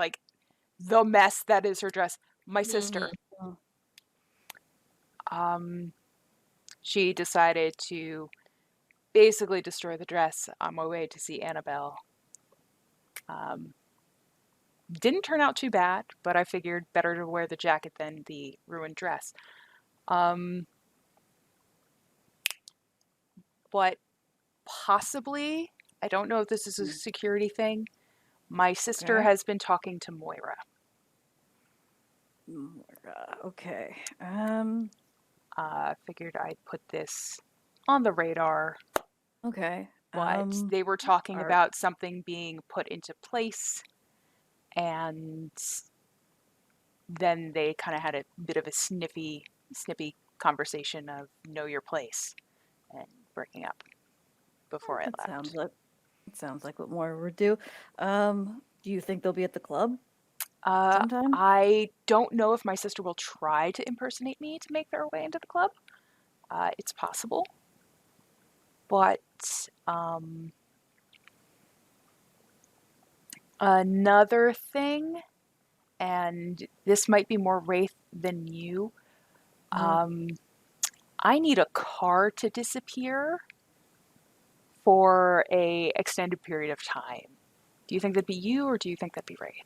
the mess that is her dress. My sister. She decided to basically destroy the dress on my way to see Annabelle. Didn't turn out too bad, but I figured better to wear the jacket than the ruined dress. But possibly, I don't know if this is a security thing, my sister has been talking to Moira. Okay. Figured I'd put this on the radar. Okay. But they were talking about something being put into place, and then they kind of had a bit of a snippy conversation of know your place and breaking up before I left. Sounds like what Moira would do. Do you think they'll be at the club sometime? I don't know if my sister will try to impersonate me to make their way into the club. It's possible. But another thing, and this might be more Wraith than you, I need a car to disappear for a extended period of time. Do you think that'd be you, or do you think that'd be Wraith?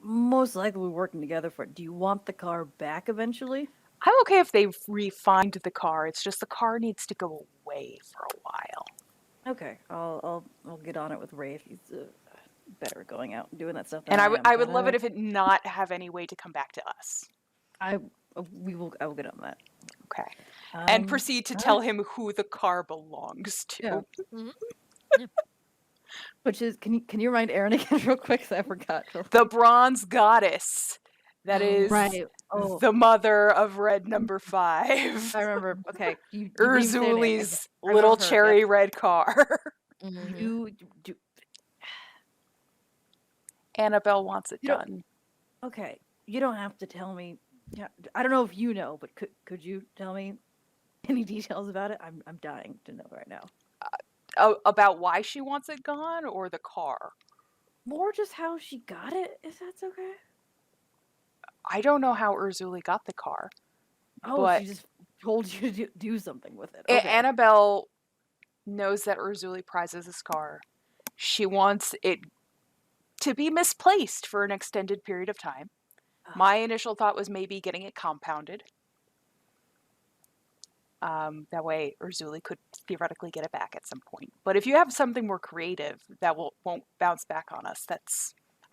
Most likely we're working together for it. Do you want the car back eventually? I'm okay if they refined the car. It's just the car needs to go away for a while. Okay, I'll get on it with Wraith. He's better at going out and doing that stuff than And I am. I would love it if it not have any way to come back to us. I will get on that. Okay. And proceed to tell him who the car belongs to. Yeah. Yeah. Which is, can you remind Aaron again real quick? 'Cause I forgot. The bronze goddess. That is right. The mother of red number 5. I remember. Okay. Urzuli's little cherry red car. You do. Annabelle wants it done. Okay. You don't have to tell me. Yeah, I don't know if you know, but could you tell me any details about it? I'm dying to know right now. About why she wants it gone, or the car? More just how she got it, if that's okay. I don't know how Urzuli got the car. Oh, but she just told you to do something with it. Okay. Annabelle knows that Urzuli prizes this car. She wants it to be misplaced for an extended period of time. My initial thought was maybe getting it compounded. That way Urzuli could theoretically get it back at some point. But if you have something more creative that won't bounce back on us,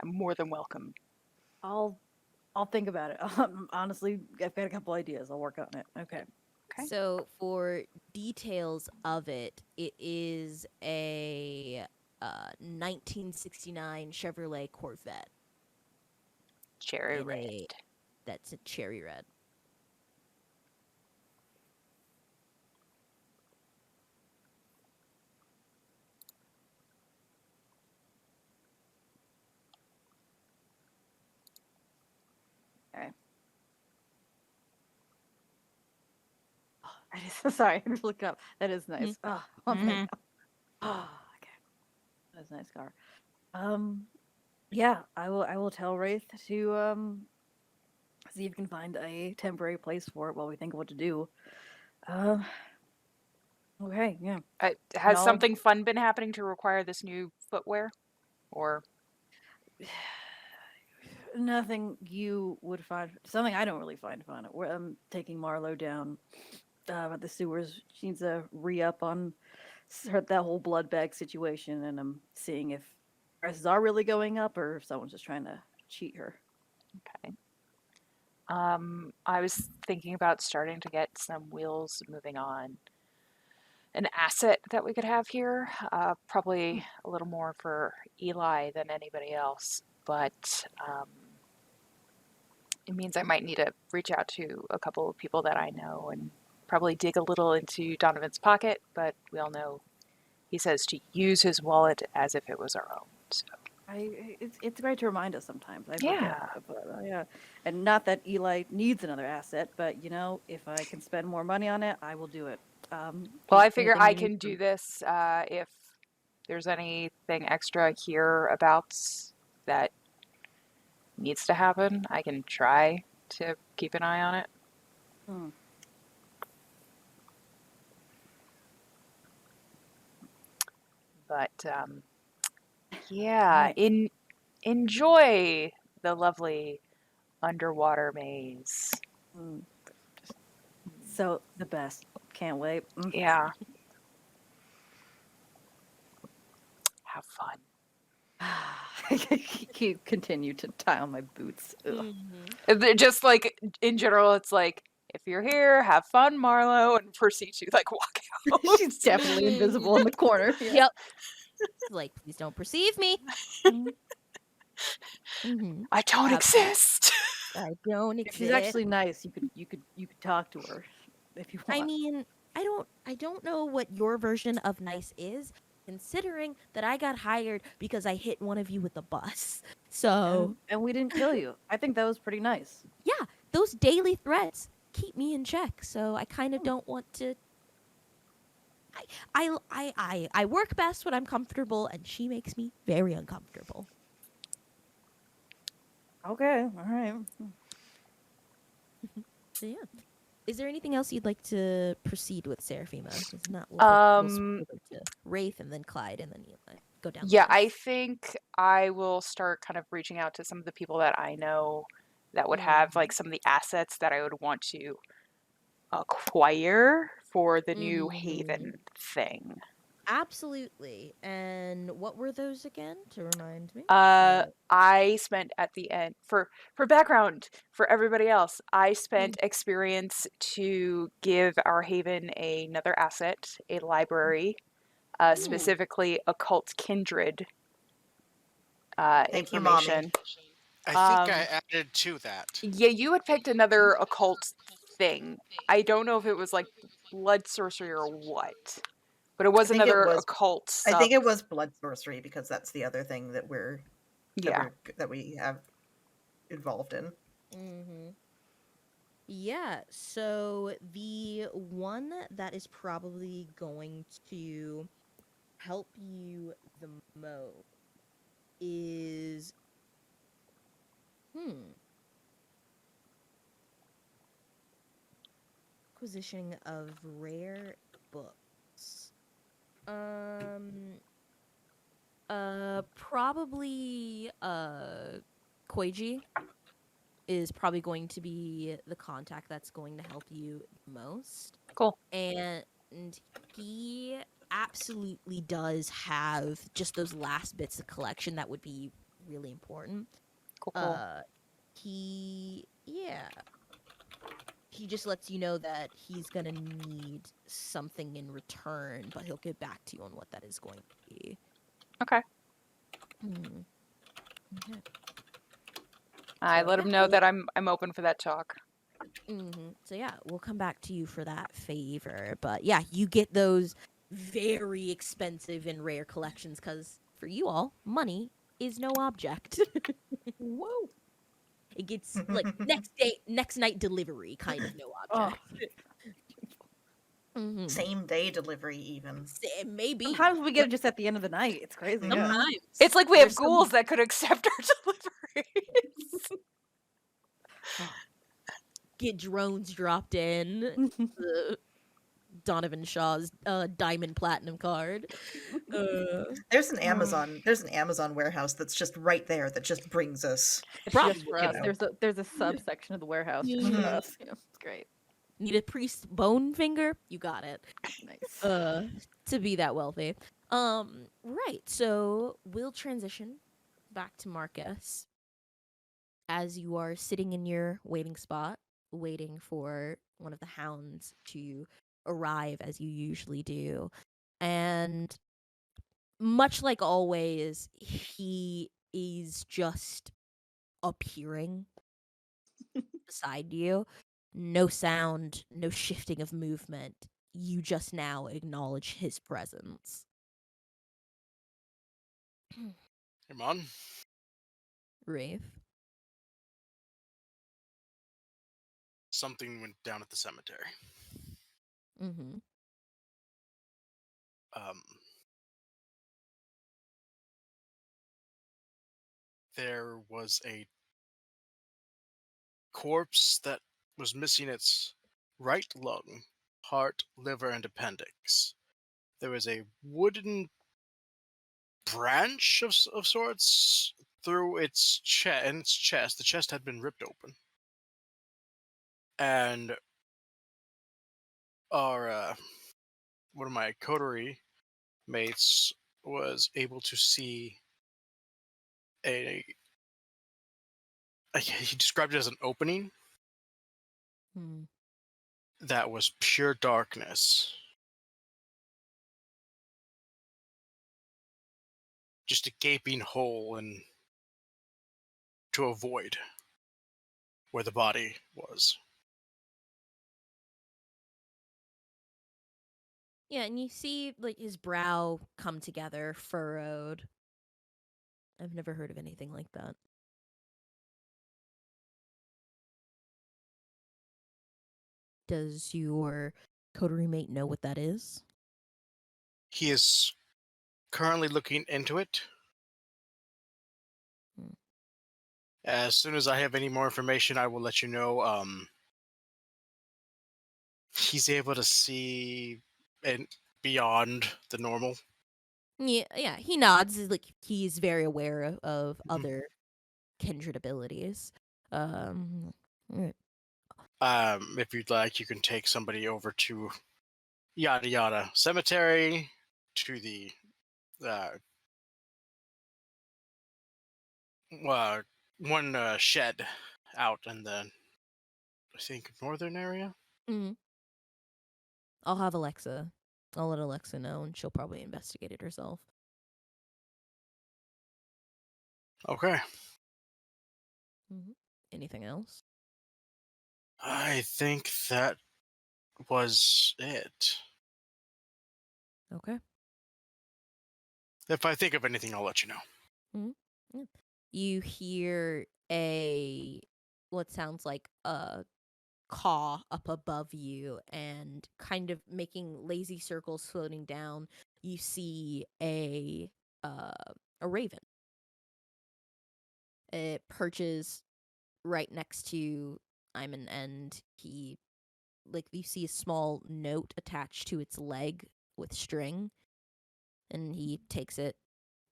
I'm more than welcome. I'll think about it. Honestly, I've got a couple ideas. I'll work on it. Okay. Okay. So for details of it, it is a 1969 Chevrolet Corvette Cherry in red. that's a cherry red. Okay. Oh, I just, sorry, I just look up. That is nice. Oh, one thing. Mhm. Oh, okay. That's a nice car. Yeah, I will tell Wraith to see if we can find a temporary place for it while we think of what to do. Um, okay, yeah. Has No, something fun been happening to require this new footwear? Or nothing you would find. Something I don't really find fun. I'm taking Marlowe down at the sewers. She needs a re-up on that whole blood bag situation, and I'm seeing if prices are really going up or if someone's just trying to cheat her. okay. I was thinking about starting to get some wheels moving on an asset that we could have here. Probably a little more for Eli than anybody else, but it means I might need to reach out to a couple of people that I know and probably dig a little into Donovan's pocket, but we all know he says to use his wallet as if it was our own. So. It's great to remind us sometimes. I forget, Yeah. but yeah, and not that Eli needs another asset, but if I can spend more money on it, I will do it. Well, I figure Anything I you need can do from. this if there's anything extra here about that needs to happen. I can try to keep an eye on it. Hmm. But yeah, Right. enjoy the lovely underwater maze. Mm. So the best. Can't wait. Yeah, have fun. Continue to tie on my boots. Ugh. They're just like in general, it's like if you're here, have fun, Marlowe, and proceed to like walk out. She's definitely invisible in the corner. Yeah. Yep. Like, please don't perceive me. Mhm. I don't Absolutely. exist. I don't If she's exist. actually nice, you could talk to her if you want. I mean, I don't know what your version of nice is, considering that I got hired because I hit one of you with a bus. So, And we didn't kill you. I think that was pretty nice. yeah, those daily threats keep me in check. So I kind of don't want to. I work best when I'm comfortable, and she makes me very uncomfortable. Okay, all right. So yeah. Is there anything else you'd like to proceed with, Seraphima? Does not look like we'll switch over to Wraith and then Clyde and then Eli. Go down the Yeah, I list. think I will start kind of reaching out to some of the people that I know that would have like some of the assets that I would want to acquire for the new Haven thing. Absolutely. And what were those again? To remind me. I spent at the end for background for everybody else. I spent experience to give our Haven another asset, a library, specifically occult kindred Thank you, Mommy. information. I think I added to that. Yeah, you had picked another occult thing. I don't know if it was like blood sorcery or what, but it was I think it another was. occult I sub. think it was blood sorcery because that's the other thing that Yeah. that we have involved in. Yeah, so the one that is probably going to help you the most is acquisition of rare books. Probably Koiji is probably going to be the contact that's going to help you most. Cool. And he absolutely does have just those last bits of collection that would be really important. Cool. He He just lets you know that he's gonna need something in return, but he'll get back to you on what that is going to be. Okay. Hmm. Okay. I So let yeah, him know that I'm open for that talk. So yeah, we'll come back to you for that favor. But yeah, you get those very expensive and rare collections because for you all, money is no object. Whoa. It gets like next night delivery kind of no Oh, object. Mm-hmm. Same day delivery, even. Maybe. sometimes we get it just at the end of the night. It's crazy. Yeah. Sometimes. It's like we There's have ghouls that could accept our deliveries. get drones dropped in. Donovan Shaw's diamond platinum card. There's an Amazon warehouse that's just right there that just brings us. It's Probably, just for you us. know. There's a subsection of the warehouse just for Mhm. us. Yeah, it's great. need a priest bone finger? You got it. Nice. To be that wealthy. Right. So we'll transition back to Marcus as you are sitting in your waiting spot, waiting for one of the hounds to arrive as you usually do. And much like always, he is just appearing beside you. No sound, no shifting of movement. You just now acknowledge his presence. Hey, Mon. Rafe. Something went down at the cemetery. Mm-hmm. Um, there was a corpse that was missing its right lung, heart, liver, and appendix. There was a wooden branch of sorts through its chest. The chest had been ripped open, and our one of my coterie mates was able to see a he described it as an opening Hmm. that was pure darkness, just a gaping hole and to avoid where the body was. Yeah, and you see like his brow come together, furrowed. I've never heard of anything like that. Does your coterie mate know what that is? He is currently looking into it. Hmm. As soon as I have any more information, I will let you know. He's able to see and beyond the normal. Yeah, he nods. Like he's very aware of Mhm. other kindred abilities. Alright. If you'd like, you can take somebody over to yada yada cemetery to the uh, uh, one shed out in the I think northern area. Mhm. I'll have Alexa. I'll let Alexa know, and she'll probably investigate it herself. Okay. Anything else? I think that was it. Okay. If I think of anything, I'll let you know. Yeah. You hear what sounds like a caw up above you, and kind of making lazy circles floating down. You see a raven. It perches right next to Iman, and he you see a small note attached to its leg with string, and he takes it,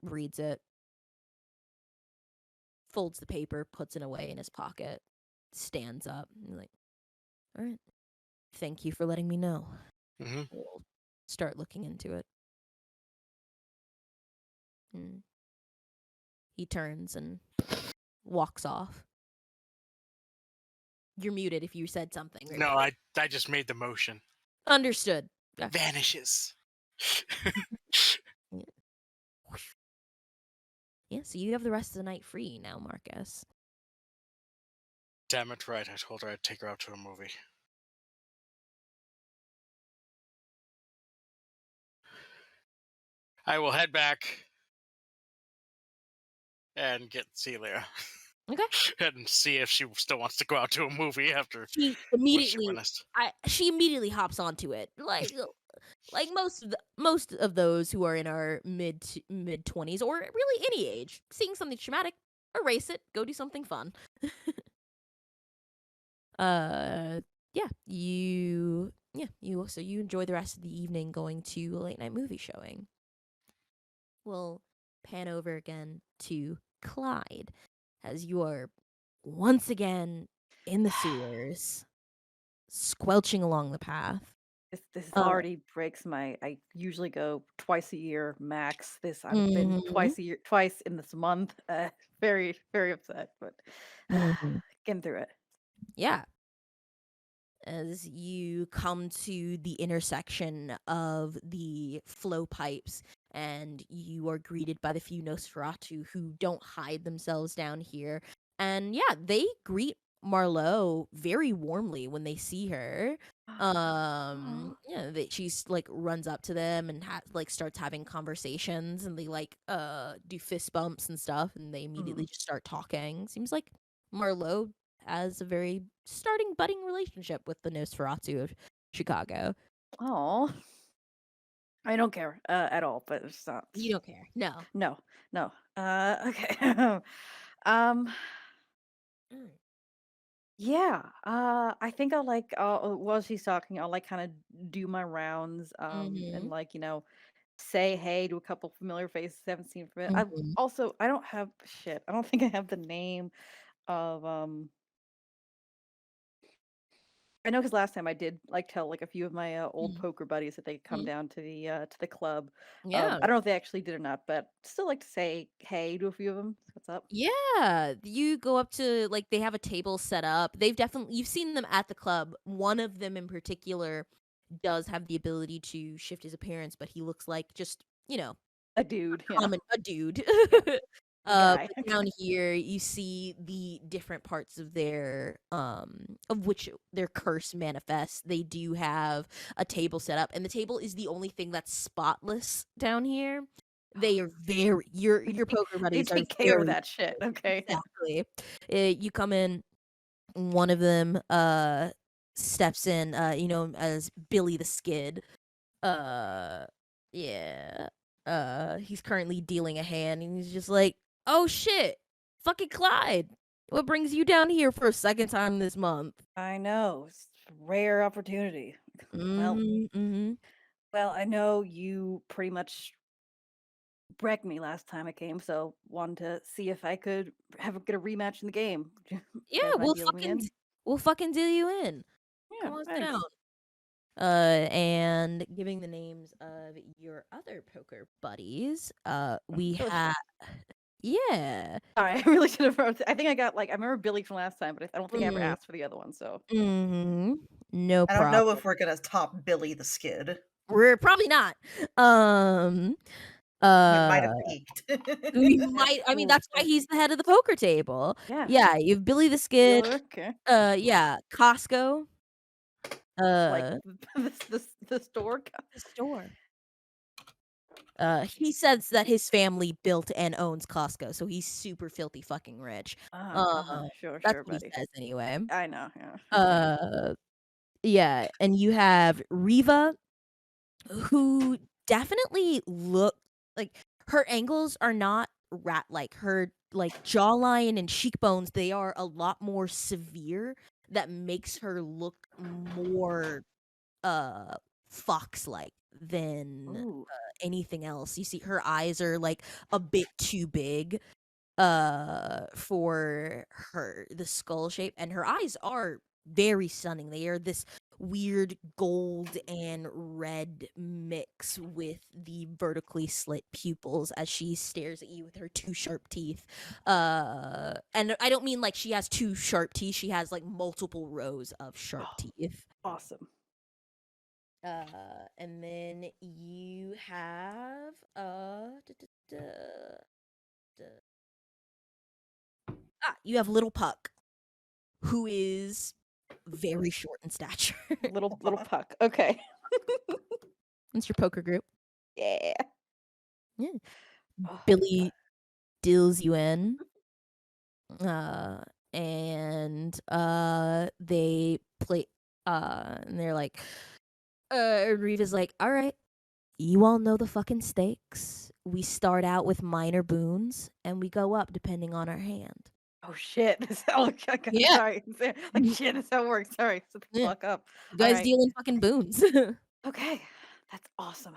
reads it, folds the paper, puts it away in his pocket, stands up, and like, all right, thank you for letting me know. Mm-hmm. We'll start looking into it. And he turns and walks off. You're muted if you said something. Right No, before. I just made the motion. Understood. Yeah. Vanishes. Yeah, so you have the rest of the night free now, Marcus. Damn it, right. I told her I'd take her out to a movie. I will head back and get Celia. Okay. And see if she still wants to go out to a movie after She what she immediately, witnessed. she immediately hops onto it, like most of those who are in our mid 20s or really any age, seeing something traumatic, erase it, go do something fun. Yeah, you enjoy the rest of the evening going to a late night movie showing. We'll pan over again to Clyde as you are once again in the sewers, squelching along the path. This Uh, already breaks my. I usually go twice a year max. I've been mhm, twice in this month. Very very upset, but mhm. getting through it. Yeah. As you come to the intersection of the flow pipes and you are greeted by the few Nosferatu who don't hide themselves down here. And yeah, they greet Marlowe very warmly when they see her. Yeah, she's like runs up to them and like starts having conversations, and they like do fist bumps and stuff, and they immediately just start talking. Seems like Marlowe has a very starting budding relationship with the Nosferatu of Chicago. Oh, I don't care at all. But it's not. You don't care. No. No, no. Okay. um. Mm. Yeah. I think I'll like. While she's talking, I'll like kind of do my rounds. And Mhm. like say hey to a couple familiar faces I haven't seen for a minute. Mhm. I don't have shit. I don't think I have the name of I know because last time I did like tell like a few of my old Mhm. poker buddies that they could come Mhm. down to the club. Yeah. I don't know if they actually did or not, but still like to say hey to a few of them. What's up? Yeah, you go up to like they have a table set up. You've seen them at the club. One of them in particular does have the ability to shift his appearance, but he looks like just, A dude, yeah, a dude. yeah, a guy. But down here you see the different parts of of which their curse manifests. They do have a table set up, and the table is the only thing that's spotless down here. They are very your poker They buddies are take care of very that shit. Okay. exactly. You come in, one of them steps in, you know him as Billy the Skid. Uh, yeah. He's currently dealing a hand, and he's just like, "Oh shit, fucking Clyde! What brings you down here for a second time this month?" I know. It's a rare opportunity. Well, Mm-hmm. I know you pretty much wrecked me last time I came, so wanted to see if I could get a rematch in the game. You Yeah, guys mind dealing me in? we'll fucking deal you in. Yeah, Come on, sit thanks. down. And giving the names of your other poker buddies, we That was have, yeah. sorry, I really should have wrote. I think I got like I remember Billy from last time, but I don't think I ever Mm, asked for the other one. So mm-hmm. No I don't know problem. if we're gonna top Billy the Skid. We're probably not. Um, We might have uh, peaked. we might. I mean, Ooh, that's why he's the head of the poker table. yeah, Yeah, you have Billy the Skid. okay, Yeah, Costco. like Uh, the store. the store. He says that his family built and owns Costco, so he's super filthy fucking rich. Uh, Sure, that's sure, what he buddy. says anyway. I know, yeah. Uh, yeah, and you have Riva, who definitely look like her angles are not rat like. Her like jawline and cheekbones, they are a lot more severe. That makes her look more fox like than Ooh, anything else. You see her eyes are like a bit too big for the skull shape, and her eyes are very stunning. They are this weird gold and red mix with the vertically slit pupils as she stares at you with her two sharp teeth. And I don't mean like she has two sharp teeth, she has like multiple rows of sharp teeth. Awesome. And then you have you have little Puck, who is very short in stature. Little Puck. Okay. It's your poker group. Yeah. Yeah. Oh, Billy deals you in. And they play and they're like Reva's like, all right, you all know the fucking stakes. We start out with minor boons and we go up depending on our hand. oh shit. Okay, Yeah. sorry. Like shit, that's how it works. Sorry. Shut the Yeah. fuck up. You guys Alright. deal in fucking boons. Okay. That's awesome.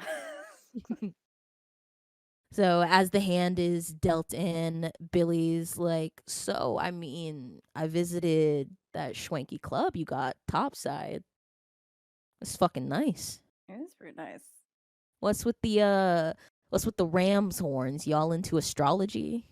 So as the hand is dealt in, Billy's like, so I mean, I visited that schwanky club you got topside. It's fucking nice. It is pretty nice. What's with the ram's horns? Y'all into astrology?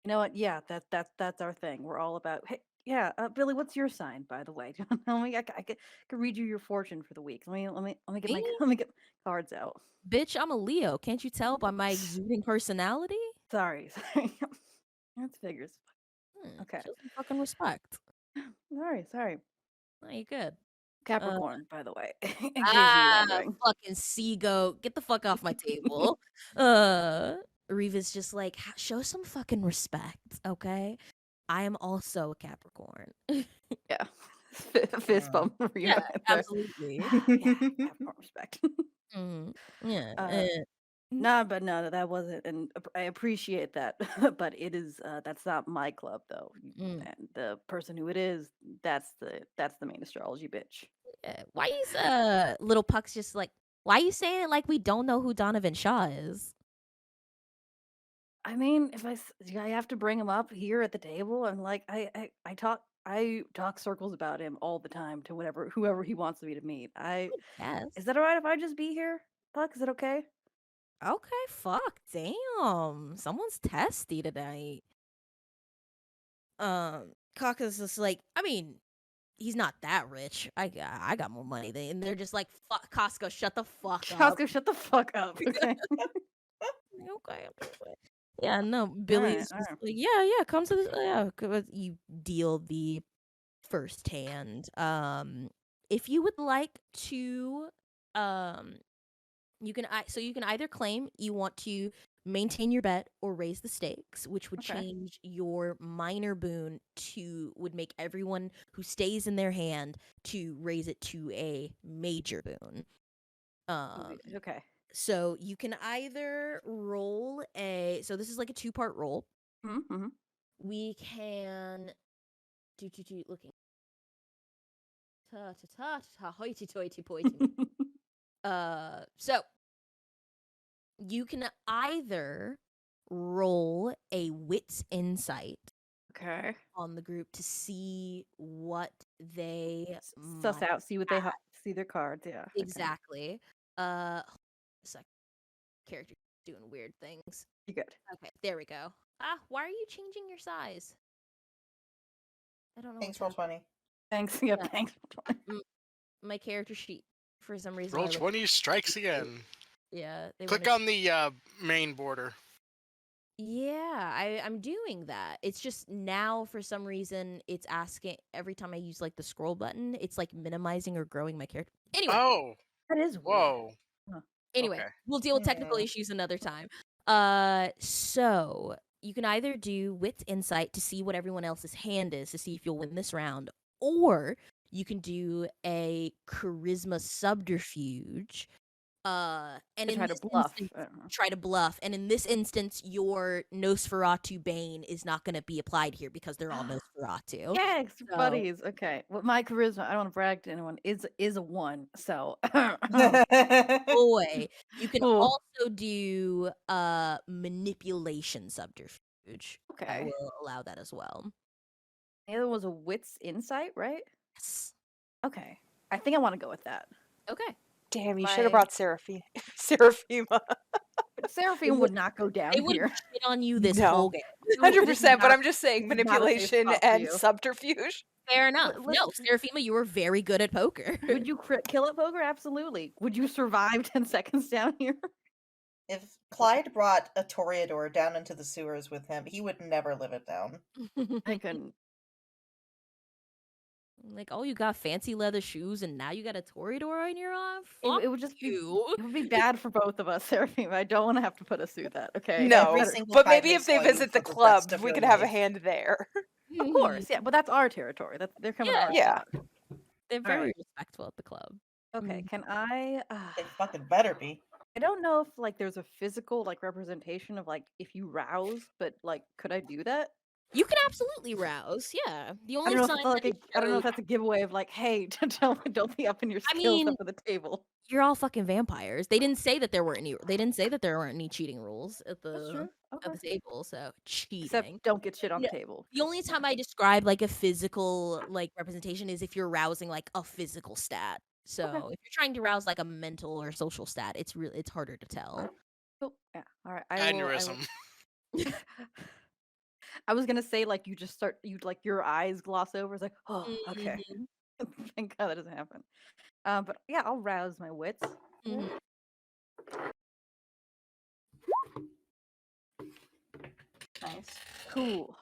You know what? Yeah, that's our thing. We're all about. Hey, yeah, Billy, what's your sign, by the way? Do you wanna tell me? I could read you your fortune for the week. Let me get my Me? let me get my cards out. Bitch, I'm a Leo. Can't you tell by my exuding personality? Sorry, sorry. That's figures. Okay. Show some fucking respect. Sorry. No, you good. Capricorn, by the way, in case you were wondering. Fucking sea goat. Get the fuck off my table. Reva's just like, show some fucking respect, okay? I am also a Capricorn. Yeah, fist bump. Yeah, There. absolutely. Yeah, Capricorn respect. Yeah. Nah, but no, that wasn't, and I appreciate that. But it is that's not my club though. And the person who it is, that's the main astrology bitch. Why is little Puck's just like, why you saying it like we don't know who Donovan Shaw is? I mean, if I have to bring him up here at the table, and like I talk circles about him all the time to whoever he wants me to meet. Yes. Is that all right if I just be here, Puck? Is that okay? Okay, fuck, damn. Someone's testy tonight. Kaka's just like, I mean, he's not that rich. I got more money than, and they're just like, fuck, Costco, shut the fuck up. Costco, shut the fuck up. Okay. Okay. Yeah, no, Billy's All just right. like, yeah, come to this. Yeah, you deal the first hand. If you would like to, you can either claim you want to maintain your bet or raise the stakes, which would Okay. change your minor boon would make everyone who stays in their hand to raise it to a major boon. Okay. So you can either roll so this is like a 2-part roll. Mm-hmm. We can do looking. Hoity toity poity. So you can either roll a wits insight Okay. on the group to see what they Suss might out, see what they see their cards. Yeah. Okay. exactly. A sec. Character doing weird things. You good? Okay, there we go. Why are you changing your size? I don't know. Thanks, roll 20. Thanks. Yeah. Yeah. Thanks. My character sheet, for some reason. Roll 20 strikes again. Yeah. Click on the main border. Yeah, I'm doing that. It's just now for some reason it's asking every time I use like the scroll button, it's like minimizing or growing my character. Anyway. Oh. That is weird. Whoa. Huh. Anyway, Okay. we'll deal with technical issues another time. So you can either do wits insight to see what everyone else's hand is to see if you'll win this round, or you can do a charisma subterfuge. And in Try to this bluff. instance, try to bluff. And in this instance, your Nosferatu Bane is not going to be applied here because they're all Nosferatu. Yeah, So- buddies. Okay. Well, my charisma, I don't want to brag to anyone, is a 1. So Boy, you can Cool. also do manipulation subterfuge. I Okay. will allow that as well. The other was a wits insight, right? Yes. Okay. I think I want to go with that. Okay. Damn, you My- should have brought Seraphima. Seraphim would not go down They would here. shit on you this No. whole game. 100%, but not- I'm just saying this is not a safe manipulation spot for and you. subterfuge. Fair enough. Li- No, listen- Seraphima, you were very good at poker. Would you kill at poker? Absolutely. Would you survive 10 seconds down here? If Clyde brought a Toreador down into the sewers with him, he would never live it down. I couldn't. Like, oh, you got fancy leather shoes, and now you got a Toreador on your arm? It would just be. You. It would be bad for both of us, Seraphim. I don't want to have to put us through that. Okay. No, Every Better- single but time maybe if they saw you visit the for club, rest of we your could have a life. hand there. Of course, yeah, but that's our territory. They're coming to our Yeah. spot. They're very right. respectful at the club. Okay, can I? They fucking better be. I don't know if like there's a physical like representation of like if you rouse, but like could I do that? You can absolutely rouse, yeah. The I only don't know if sign it's like that it I don't know if shows- that's a giveaway of like, hey, don't be up in your I skills mean, up at the table. you're all fucking vampires. They didn't say that there weren't any cheating rules at That's the true. Okay. at the table, so cheating. Except don't get shit on No, the table. the only time I describe like a physical like representation is if you're rousing like a physical stat. So if you're trying to rouse like a mental or social stat, it's harder to tell. Oh, yeah. All right. Aneurysm. I was gonna say like you just start you like your eyes gloss over. It's like oh okay. Mhm, Thank God that doesn't happen. But yeah, I'll rouse my wits. mhm. Nice. Cool.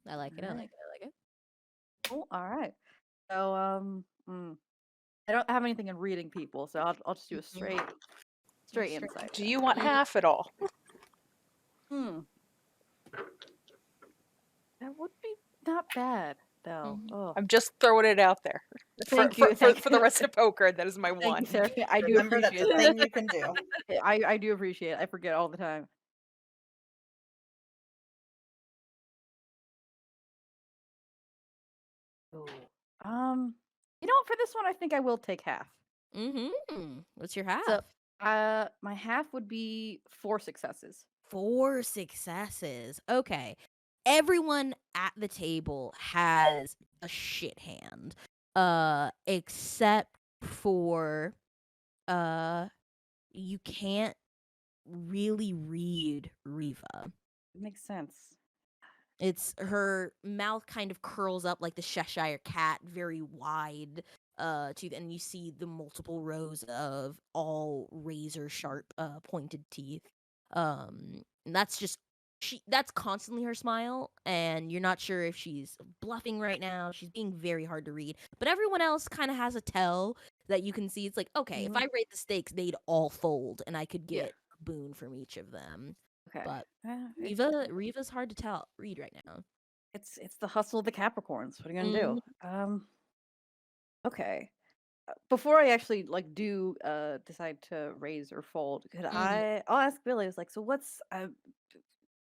I like it. I Alright. like it. I like it. Cool. All right. So I don't have anything in reading people, so I'll just do a straight insight. Do you want half at all? Hmm. That would be not bad though. Oh, I'm just throwing it out there. Thank you, thank For the rest of poker, that is my thank one. you, Sarah. I do Remember, that's appreciate a that. thing you can do. I do appreciate it. I forget all the time. Oh. You know what? For this one, I think I will take half. Mm-hmm. What's your half? So, my half would be 4 successes. 4 successes. Okay. Everyone at the table has a shit hand. Except for you can't really read Riva. Makes sense. It's her mouth kind of curls up like the Cheshire cat, very wide tooth, and you see the multiple rows of all razor sharp pointed teeth. And that's constantly her smile, and you're not sure if she's bluffing right now. She's being very hard to read, but everyone else kind of has a tell that you can see. It's like, okay, if I rate the stakes, they'd all fold, and I could Yeah. get a boon from each of them. Okay. But It's- Riva's hard to read right now. It's the hustle of the Capricorns. What are you gonna do? Okay. Before I actually like do decide to raise or fold, could I'll ask Billy. I was like, so what's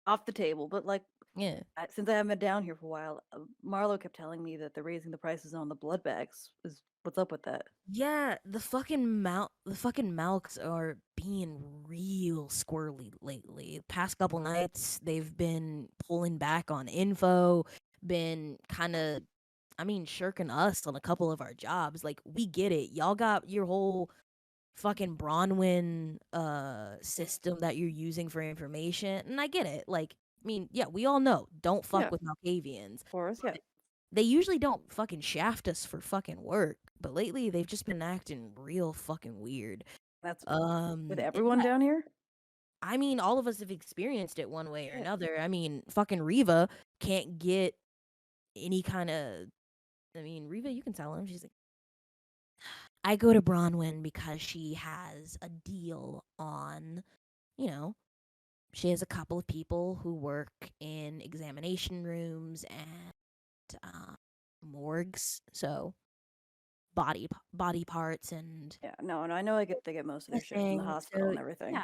off the table? But like, Yeah. since I haven't been down here for a while, Marlo kept telling me that they're raising the prices on the blood bags. What's up with that? Yeah, the fucking Malks are being real squirrely lately. Past couple nights, they've been pulling back on info, been kind of, shirking us on a couple of our jobs. Like, we get it. Y'all got your whole fucking Bronwyn system that you're using for information, and I get it. Like, yeah, we all know, don't fuck Yeah. with Malkavians. For us, yeah. They usually don't fucking shaft us for fucking work, but lately they've just been acting real fucking weird. That's with and everyone down here. all of us have experienced it one way or another. Fucking Riva can't get any kind of. Riva, you can tell him. She's like, I go to Bronwyn because she has a deal on, she has a couple of people who work in examination rooms and morgues, so body parts and Yeah, no, I know they get most of their shit from the everything, hospital so, and everything.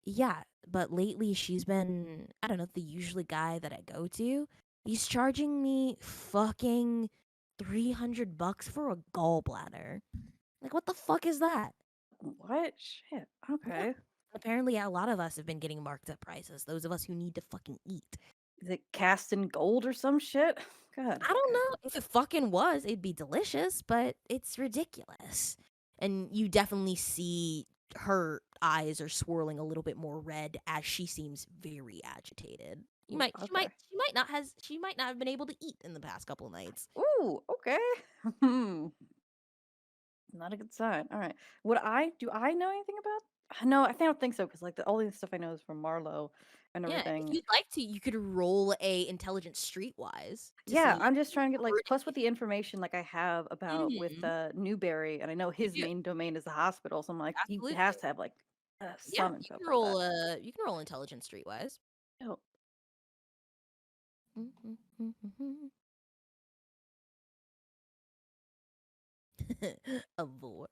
yeah, but lately she's been, I don't know, the usually guy that I go to, he's charging me fucking $300 for a gallbladder. Like, what the fuck is that? What? Shit. Okay. Apparently a lot of us have been getting marked up prices, those of us who need to fucking eat. Is it cast in gold or some shit? God. I don't Okay. know. If it fucking was, it'd be delicious, but it's ridiculous. And you definitely see her eyes are swirling a little bit more red as she seems very agitated. You Ooh, might she might okay. she might not have been able to eat in the past couple nights. Ooh, okay. Hmm. Not a good sign. All right. Do I know anything about? No, I don't think so because like the only stuff I know is from Marlowe and Yeah, if everything. you'd like to, you could roll a intelligence streetwise to Yeah, see I'm just trying to get like where plus with the information like I have about with Mhm. Newberry, and I know You his do. main domain is the hospital, so I'm like he has Absolutely. to have like Yeah, some you info can about that. roll intelligence streetwise. Oh, A lore.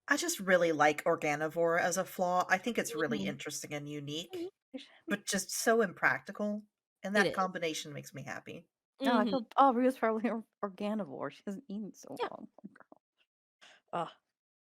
I just really like Organivore as a flaw. I think it's really Mhm. interesting and unique, I sh- but just so impractical. And It that is. combination makes me happy. no, I Mhm. feel Rhea's probably organivore. She hasn't eaten so Yeah. long. Poor girl.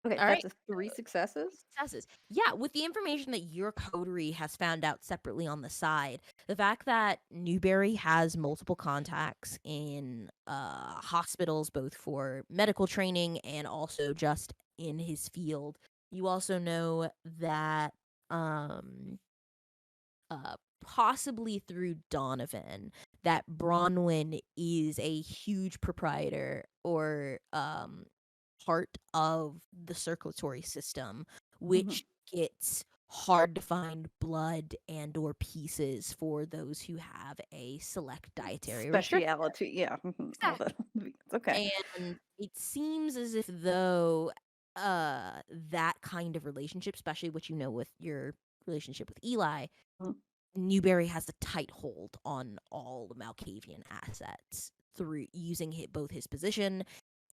Okay, All right. that's a 3 successes. Successes. Yeah, with the information that your coterie has found out separately on the side, the fact that Newberry has multiple contacts in hospitals, both for medical training and also just in his field. You also know that um, possibly through Donovan, that Bronwyn is a huge proprietor or part of the circulatory system, Mhm. which gets hard to find blood and or pieces for those who have a select dietary restriction. Speciality, yeah, all Exactly. the okay. And it seems as if though that kind of relationship, especially what you know with your relationship with Eli, Mhm. Newberry has a tight hold on all the Malkavian assets through using both his position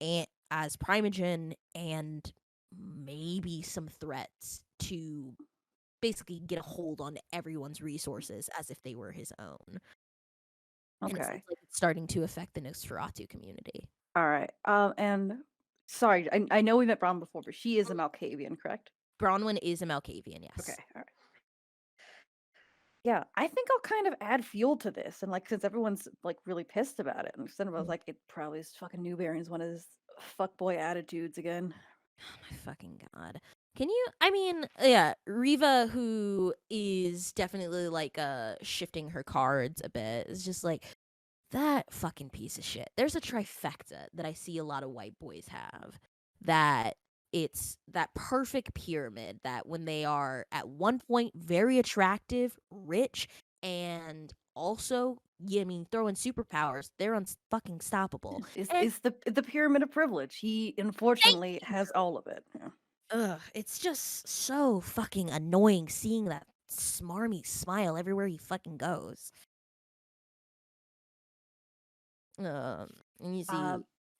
and as Primogen and maybe some threats to basically get a hold on everyone's resources as if they were his own. And it seems Okay. like it's starting to affect the Nosferatu community. All right. And sorry, I know we met Brown before, but she is a Malkavian, correct? Bronwyn is a Malkavian, Okay. yes. All right. Yeah, I think I'll kind of add fuel to this, and like since everyone's like really pissed about it, and instead of I was Mm. like, it probably is fucking Newberry's one of his fuckboy attitudes again. Oh my fucking god. Can you I mean, yeah, Riva who is definitely like shifting her cards a bit is just like that fucking piece of shit. There's a trifecta that I see a lot of white boys have. That it's that perfect pyramid that when they are at one point very attractive, rich, and also, yeah, I mean, throwing superpowers, they're fucking stoppable. And Is the pyramid of privilege? He thank unfortunately you. has all of it. Yeah. Ugh, it's just so fucking annoying seeing that smarmy smile everywhere he fucking goes. And you see,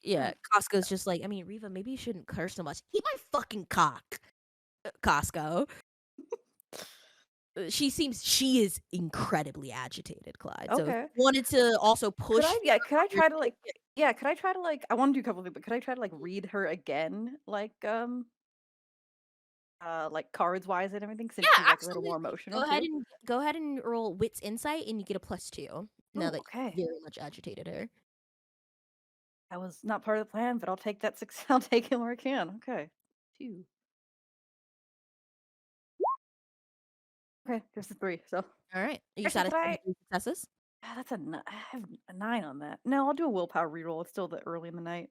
yeah, Alright. Costco's just like, I mean, Riva, maybe you shouldn't curse so much. Eat my fucking cock, Costco. She is incredibly agitated, Clyde. So if Okay. you wanted to also push Could I your try to like yeah, could I try to like I want to do a couple things, but could I try to like read her again like cards wise and everything since yeah, she's like a little more absolutely. emotional too? Go ahead and roll wits insight, and you get a +2 now Ooh, that okay. you very much agitated her. That was not part of the plan, but I'll take that six. I'll take it where I can. Okay. 2. Okay, there's the 3. So All right, are you actually, satisfied with 3 successes? that's I have a 9 on that. No, I'll do a willpower reroll. It's still the early in the night.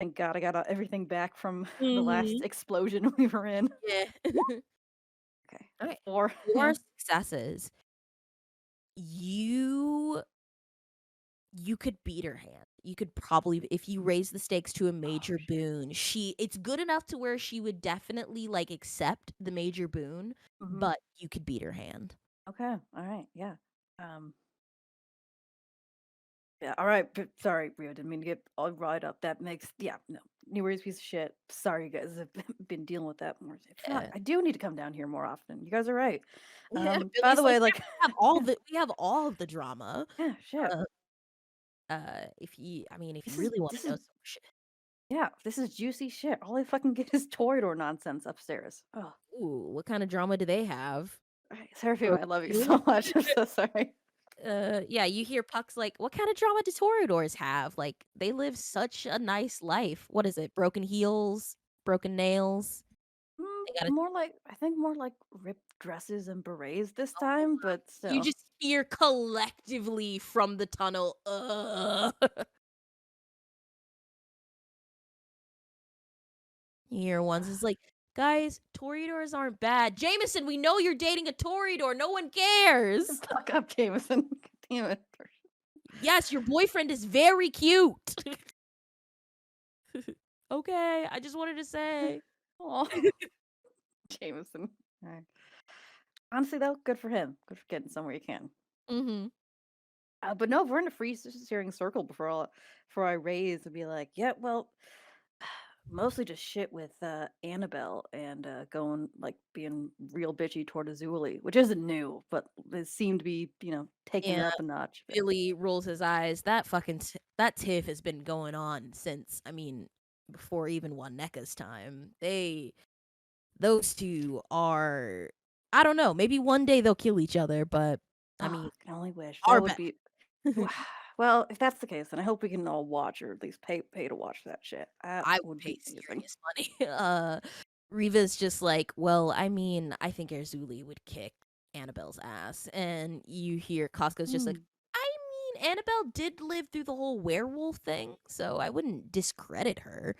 Thank God I got everything back from the last Mhm. explosion we were in. Yeah. Okay, All right. 4. 4 successes. You you could beat her hand. You could probably if you raise the stakes to a Oh major shit. boon, it's good enough to where she would definitely like accept the major boon, Mhm. but you could beat her hand. Okay. All right. Yeah. Um. Yeah. All right. But sorry, Rio. Didn't mean to get all riled up. That makes yeah. No. New Worries piece of shit. Sorry, you guys. I've been dealing with that more. Yeah. I do need to come down here more often. You guys are right. Yeah, By Billy's the like, way, yeah, like we have all of the drama. yeah. Shit. Uh, if you I mean, if you really want This to is know some shit. Yeah, this is juicy shit. All I fucking get is Toreador nonsense upstairs. Oh, Ooh, what kind of drama do they have? Seraphim, I love you so much. I'm so sorry. Yeah, you hear Puck's like, what kind of drama do Toreadors have? Like, they live such a nice life. What is it? Broken heels, broken nails. They got More like I think more like ripped dresses and berets this Oh, time, but you still. just hear collectively from the tunnel. You hear ones is like, guys, Toreadors aren't bad. Jameson, we know you're dating a Toreador. No one cares. Fuck up, Jameson. Damn it. Yes, your boyfriend is very cute. Okay, I just wanted to say. Oh, Jameson. All right. Honestly, though, good for him. Good for getting somewhere you can. Mm-hmm. But no, we're in a free steering circle before I raise and be like, yeah, well, mostly just shit with Annabelle and going like being real bitchy toward Azuli, which isn't new, but it seemed to be taking it Yeah, up a notch. Billy rolls his eyes. That fucking that tiff has been going on since, I mean, before even Waneka's time. Those two are, I don't know, maybe one day they'll kill each other, but I mean, I can only wish are that would better. be. Well, if that's the case, then I hope we can all watch or at least pay to watch that shit. That I would would pay be amazing. serious money. Riva's just like, well, I mean, I think Erzuli would kick Annabelle's ass. And you hear Costco's just like, I mean, Annabelle did live through the whole werewolf thing, so I wouldn't discredit her.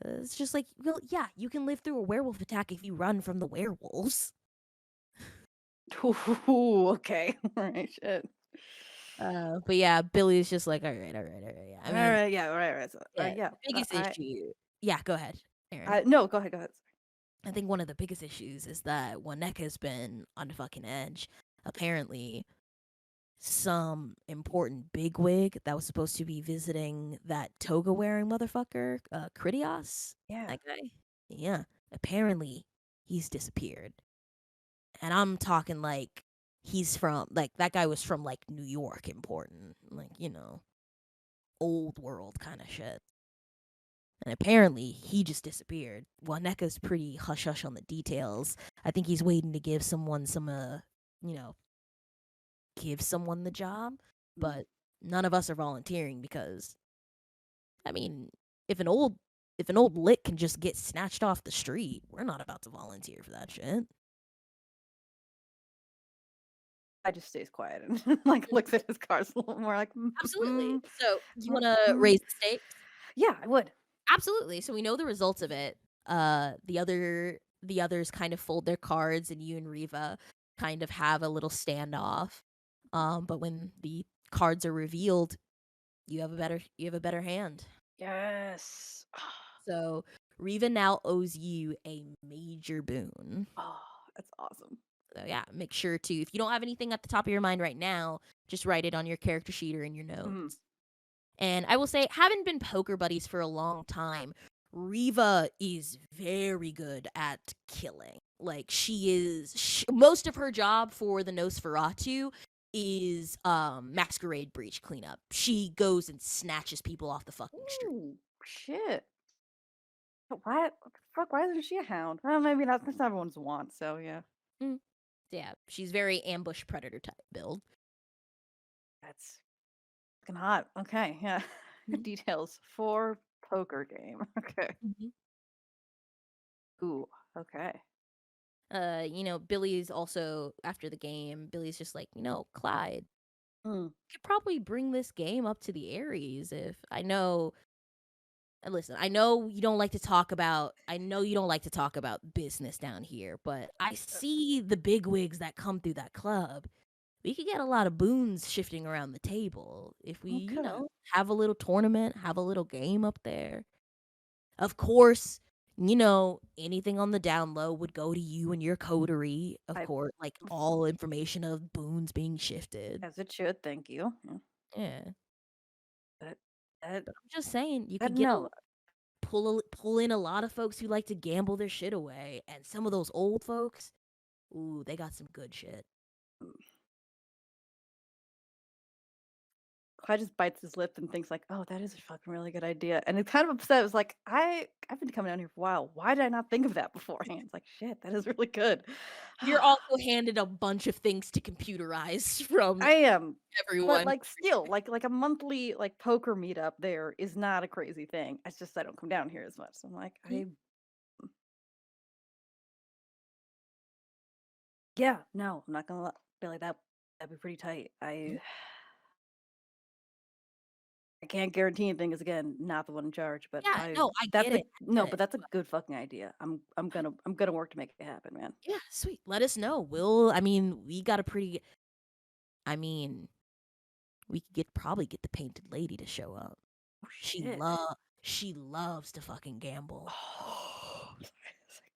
It's just like, well, yeah, you can live through a werewolf attack if you run from the werewolves. Ooh, okay. All right, shit. But yeah, Billy's just like, all right, all right, all right. Yeah. I All mean, right, yeah, all right. So, yeah, yeah. the biggest issue. Yeah, go ahead, Aaron. No, go ahead. I think one of the biggest issues is that Waneka's been on the fucking edge. Apparently, some important bigwig that was supposed to be visiting that toga wearing motherfucker, Critias, Yeah. that guy. Yeah, apparently he's disappeared. And I'm talking like he's from, like, that guy was from like New York, important, like, old world kind of shit. And apparently, he just disappeared. Waneka's pretty hush hush on the details. I think he's waiting to give someone you know, give someone the job. But none of us are volunteering because, I mean, if an old lick can just get snatched off the street, we're not about to volunteer for that shit. I just stays quiet and like looks at his cards a little more like. Absolutely. So you want to raise the stakes? Yeah, I would. Absolutely. So we know the results of it. The others kind of fold their cards, and you and Riva kind of have a little standoff. But when the cards are revealed, you have a better hand. Yes. So Riva now owes you a major boon. Oh, that's awesome. So yeah, make sure to, if you don't have anything at the top of your mind right now, just write it on your character sheet or in your notes. And I will say, having been poker buddies for a long time, Riva is very good at killing. Like, most of her job for the Nosferatu is masquerade breach cleanup. She goes and snatches people off the fucking street. Ooh, shit. But why? What the fuck? Why isn't she a hound? Well, maybe that's not everyone's want. So yeah. Yeah, she's very ambush predator type build. That's fucking hot. Okay, yeah. Mhm. Details for poker game. Okay. Ooh, okay. Billy's also, after the game, Billy's just like, Clyde, Mm. could probably bring this game up to the Aries if I know. And listen, I know you don't like to talk about. I know you don't like to talk about business down here, but I see the big wigs that come through that club. We could get a lot of boons shifting around the table if we, Okay. have a little tournament, have a little game up there. Of course, anything on the down low would go to you and your coterie. Of course, like all information of boons being shifted. As it should. Thank you. Yeah. But But I'm just saying, you could no. pull in a lot of folks who like to gamble their shit away, and some of those old folks, ooh, they got some good shit. Clyde just bites his lip and thinks like, "Oh, that is a fucking really good idea." And it's kind of upset. It was like, I've been coming down here for a while. Why did I not think of that beforehand? It's like, shit, that is really good. You're also handed a bunch of things to computerize from I am, but everyone. like still, like a monthly like poker meetup there is not a crazy thing. It's just I don't come down here as much. So I'm like, yeah, no, I'm not gonna be like that. That'd be pretty tight. I can't guarantee anything because again, not the one in charge, but Yeah, no, I get it. I get but it. that's a good fucking idea. I'm gonna work to make it happen, man. Yeah, sweet. Let us know. We got a pretty. I mean, we could probably get the painted lady to show up. Oh She shit. she loves to fucking gamble.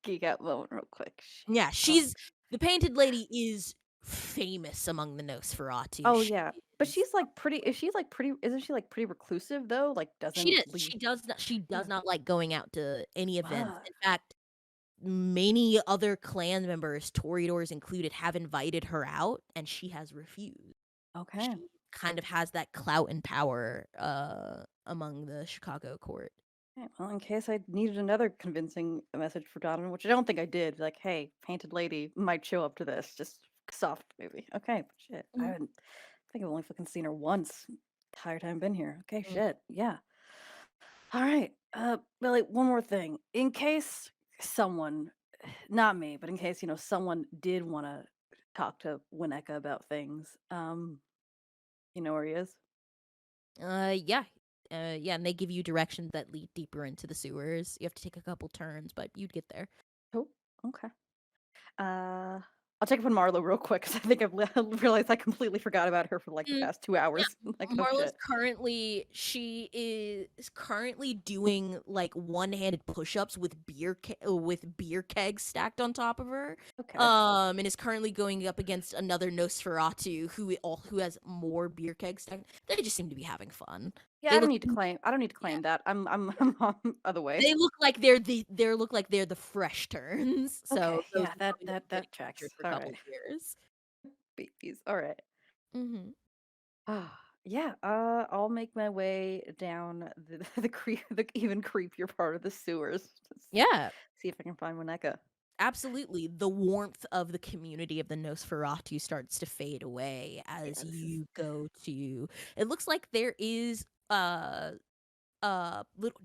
Geek out moment real quick. Shit. Yeah, the painted lady is famous among the Nosferatu. Oh She yeah. But is- she's like pretty isn't she like pretty reclusive though? Like she doesn't does leave. she does Yeah. not like going out to any events. Fuck. In fact, many other clan members, Toreadors included, have invited her out and she has refused. Okay. She kind of has that clout and power among the Chicago court. Okay, well, in case I needed another convincing message for Donovan, which I don't think I did, like, hey, painted lady might show up to this. Just soft movie. Okay, but shit. I Mhm. haven't I think I've only fucking seen her once entire time I've been here. Okay, Mm. shit. Yeah. All right. Billy, one more thing. In case someone, not me, but in case, someone did want to talk to Wineka about things, you know where he is? Yeah. Yeah, and they give you directions that lead deeper into the sewers. You have to take a couple turns, but you'd get there. Oh, okay. I'll check up on Marlo real quick because I think I've realized I completely forgot about her for like the Mm, past 2 hours. Like, oh Marla's shit. she is currently doing like one-handed push-ups with beer kegs stacked on top of her. Okay. And is currently going up against another Nosferatu who has more beer kegs stacked. They just seem to be having fun. Yeah, They I don't look need to claim. I don't need to yeah. claim that. I'm on the other way. They look like they're the fresh turns. So Okay. those Yeah, who that probably that haven't been that tracks. captured for a All couple right. of years. Babies. All right. Mm-hmm. Yeah. I'll make my way down the even creepier part of the sewers. Just Yeah. see if I can find Wineka. Absolutely. The warmth of the community of the Nosferatu starts to fade away Yeah, as this is you go to it looks like there is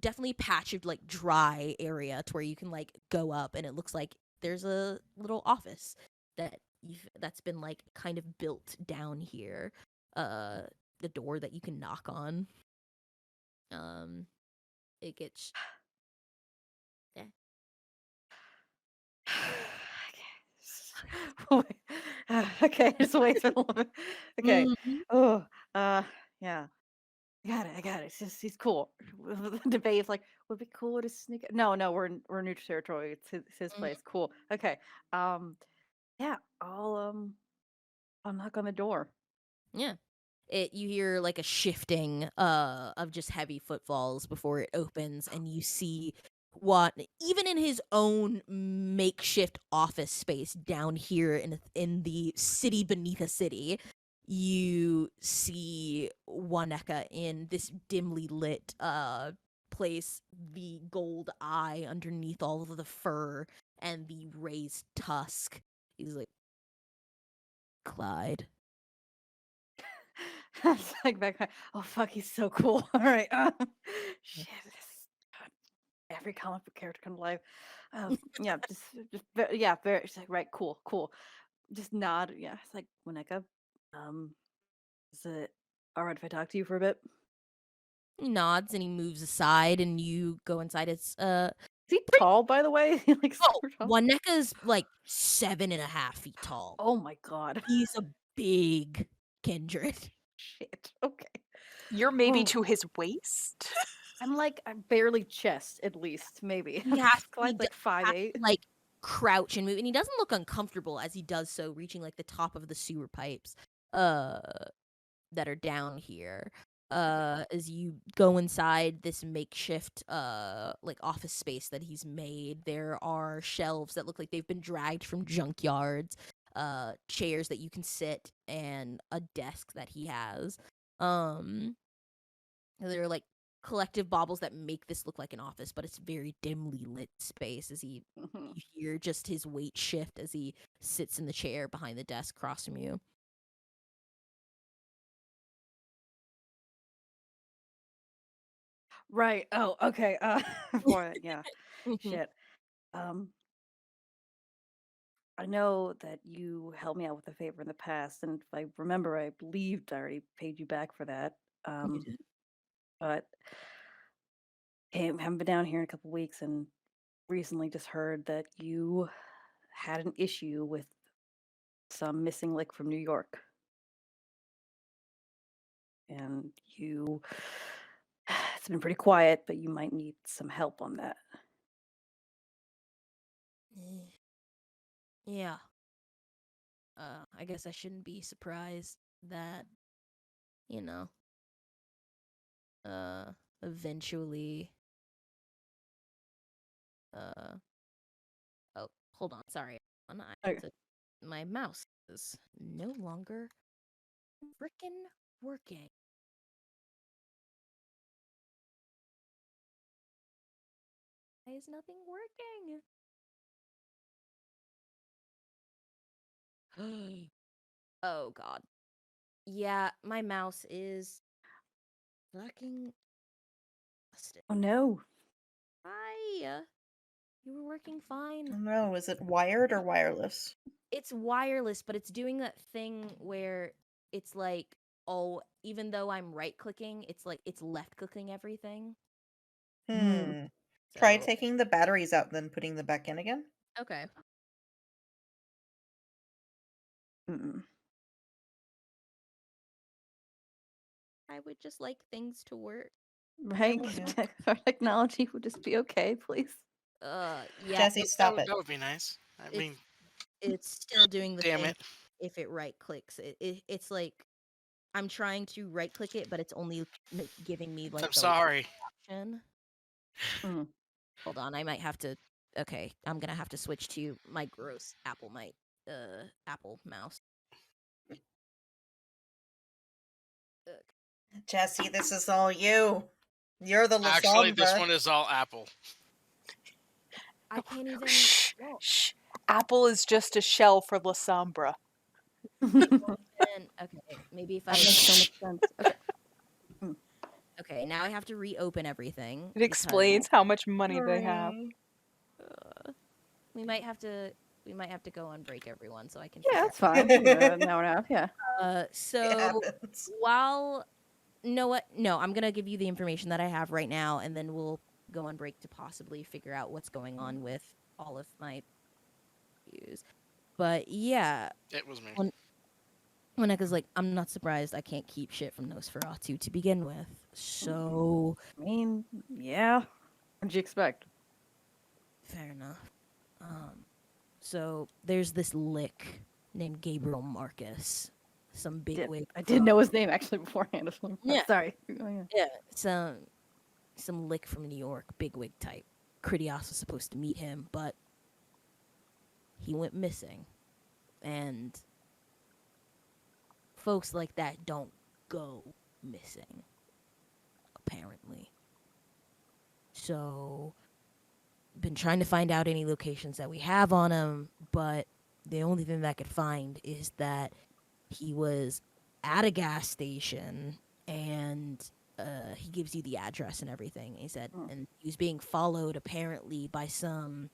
definitely patch of like dry area to where you can like go up and it looks like there's a little office that's been like kind of built down here. The door that you can knock on. It gets eh. Okay. Okay, just wait for a little bit. Okay. Mhm. Oh, yeah. I got it. It's just he's cool. The debate is like, would it be cool to sneak? No, we're in neutral territory. It's his Mm, place. Cool. Okay. Yeah. I'll knock on the door. yeah. You hear like a shifting of just heavy footfalls before it opens and you see what even in his own makeshift office space down here in the city beneath a city, you see Waneka in this dimly lit place, the gold eye underneath all of the fur and the raised tusk. He's like, Clyde. It's like that guy. Oh fuck, he's so cool. All right. Shit. God, every comic book character come to life. Yeah, yeah, very. It's like right, cool. Just nod. Yeah, it's like Wineka. Um, is it all right if I talk to you for a bit? He nods and he moves aside, and you go inside. It's Is he pretty. tall, by the way? Like Oh, super tall. Waneka's like 7.5 feet tall. Oh my god. He's a big kindred. Shit. Okay. You're maybe Oh, to his waist. I'm barely chest at least, maybe. He has Clyde's like has 5'8". to, like crouch and move, and he doesn't look uncomfortable as he does so, reaching like the top of the sewer pipes, uh, that are down here. As you go inside this makeshift like office space that he's made, there are shelves that look like they've been dragged from junkyards, chairs that you can sit, and a desk that he has. There are like collective baubles that make this look like an office, but it's very dimly lit space as you hear just his weight shift as he sits in the chair behind the desk across from you. Right. Oh, okay. For yeah. Shit. Um, I know that you helped me out with a favor in the past, and if I remember, I believed I already paid you back for that. You did. But haven't been down here in a couple weeks, and recently just heard that you had an issue with some missing lick from New York, and you. It's been pretty quiet, but you might need some help on that. Yeah. I guess I shouldn't be surprised that, you know, eventually, uh, oh, hold on, sorry. Okay. My mouse is no longer frickin' working. Why is nothing working? Oh, God. Yeah, my mouse is fucking busted. Oh no. Hi. You were working fine. Oh no, is it wired or wireless? It's wireless, but it's doing that thing where it's like, oh, even though I'm right clicking, it's like it's left clicking everything. Hmm. Try So, taking the batteries out and then putting them back in again. okay. Mm-mm. I would just like things to work. Right? Yeah. Our technology would just be okay, please. Yeah, Jesse, stop That it. would be nice. I it's mean, it's still doing the damn thing it. if it right clicks. It's like I'm trying to right click it, but it's only giving me like I'm the sorry. option. Mm. Hold on, I might have to. Okay, I'm gonna have to switch to my gross Apple mouse. Jesse, this is all you. You're the Actually, this Lasombra. one is all Apple. I can't even. Shh, Well, shh. Apple is just a shell for La Sombra. then okay, maybe if That I. makes so much sense. Okay. Okay, now I have to reopen everything It because explains how much money they have. Sorry. we might have to. We might have to go on break, everyone, so I can Yeah, figure that's fine. We can do an hour and a half. Yeah. It So happens. while no, what? No, I'm gonna give you the information that I have right now, and then we'll go on break to possibly figure out what's going on with all of my views. But yeah, It was me. when Eka's like, I'm not surprised I can't keep shit from Nosferatu to begin with. So I mean, yeah. What'd you expect? fair enough. So there's this lick named Gabriel Marcus, some bigwig. I did know his name actually beforehand. Yeah. Sorry. Oh, yeah. Yeah, some lick from New York, bigwig type. Critias was supposed to meet him, but he went missing. And folks like that don't go missing, apparently. So, been trying to find out any locations that we have on him, but the only thing that I could find is that he was at a gas station and he gives you the address and everything. He said, and he was being followed apparently by some,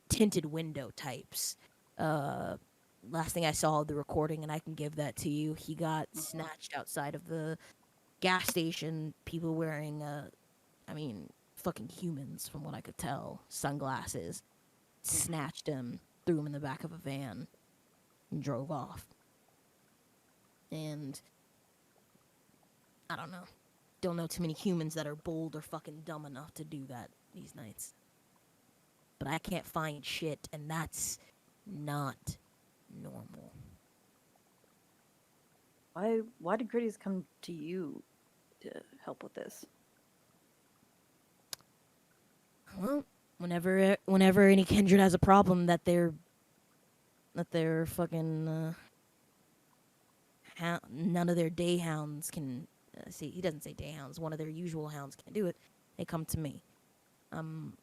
tinted window types. Last thing I saw of the recording, and I can give that to you, he got snatched outside of the gas station. People wearing, fucking humans, from what I could tell, sunglasses, snatched him, threw him in the back of a van, and drove off. And I don't know. Don't know too many humans that are bold or fucking dumb enough to do that these nights. But I can't find shit, and that's not normal. Why did Gritty's come to you to help with this? Well, whenever any kindred has a problem that they're fucking none of their day hounds can. See, he doesn't say day hounds. One of their usual hounds can't do it. They come to me. I'm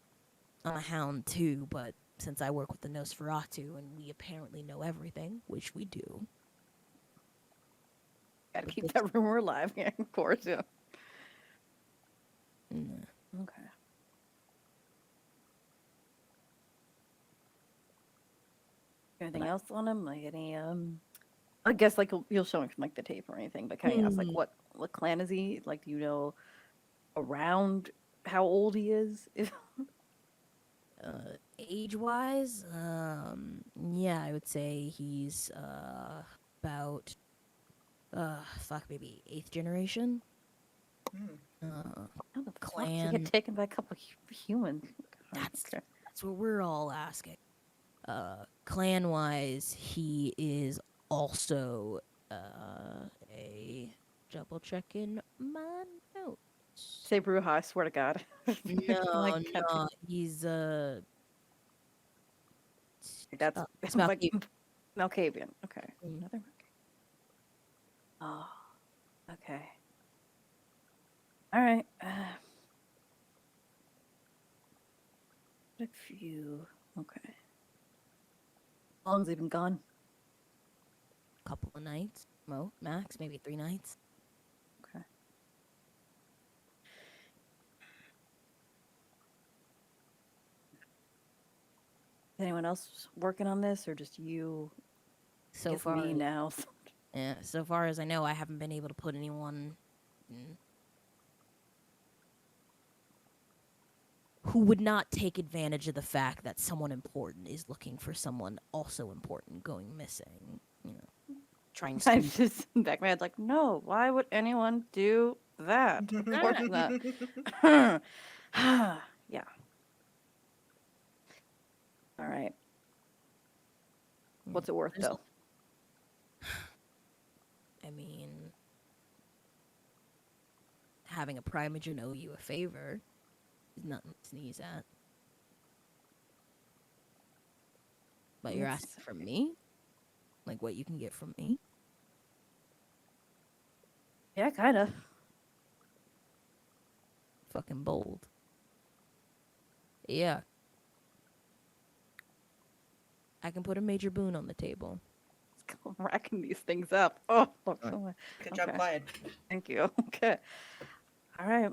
a hound too, but since I work with the Nosferatu and we apparently know everything, which we do. Gotta But keep this- that rumor alive. Yeah, of course. Yeah. Nah. Okay. Anything else on him? Like any I guess like you'll show him from like the tape or anything, but can I ask like Hmm. what clan is he? Like, do you know around how old he is? Age-wise, yeah, I would say he's about maybe 8th generation. Hmm. How the fuck did he Clan. get taken by a couple humans? God, That's okay. that's what we're all asking. Clan-wise, he is also a double checking my notes. Say Bruja, I swear to God. No, Like, God, no, he's that's it's I'm like Malkavian. Malkavian. Okay. Mm. Another Oh, okay. All right. A few. Okay. How long's he been gone? Couple of nights, max, maybe 3 nights. Okay. Is anyone else working on this, or just you? So Guess far, me now. yeah, so far as I know, I haven't been able to put anyone who would not take advantage of the fact that someone important is looking for someone also important going missing. You know, trying to. I'm just in the back of my head, like, no. Why would anyone do that? Of course not. Yeah. All right. What's it worth, There's- though? I mean, having a primogen owe you a favor is nothing to sneeze at. But you're Let's asking from me? Like what you can get from me? Yeah, kind of. Fucking bold. Yeah. I can put a major boon on the table. Let's go racking these things up. Oh, Good job, okay. Clyde. Thank you. Okay. All right.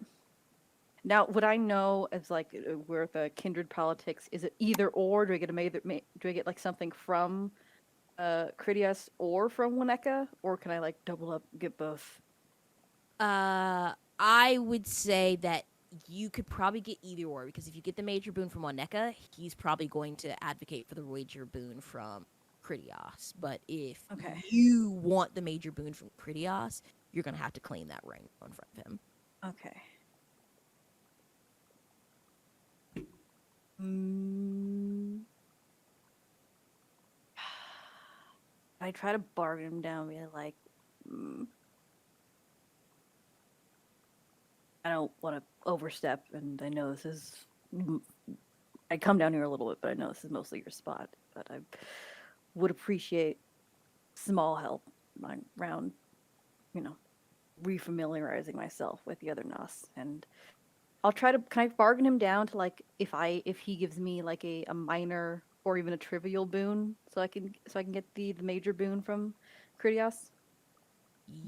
Now, would I know as like where the kindred politics is it either or? Do I get do I get like something from Critias or from Wineka, or can I like double up get both? I would say that you could probably get either or because if you get the major boon from Oneka, he's probably going to advocate for the major boon from Critias. But if Okay. you want the major boon from Critias, you're gonna have to claim that ring in front of him. Okay. Mm. I try to bargain him down, be like, I don't want to overstep, and I know this is. I come down here a little bit, but I know this is mostly your spot. But I would appreciate small help around, you know, refamiliarizing myself with the other Nas, and I'll try to kind of bargain him down to like if he gives me like a minor or even a trivial boon, so I can get the major boon from Critias.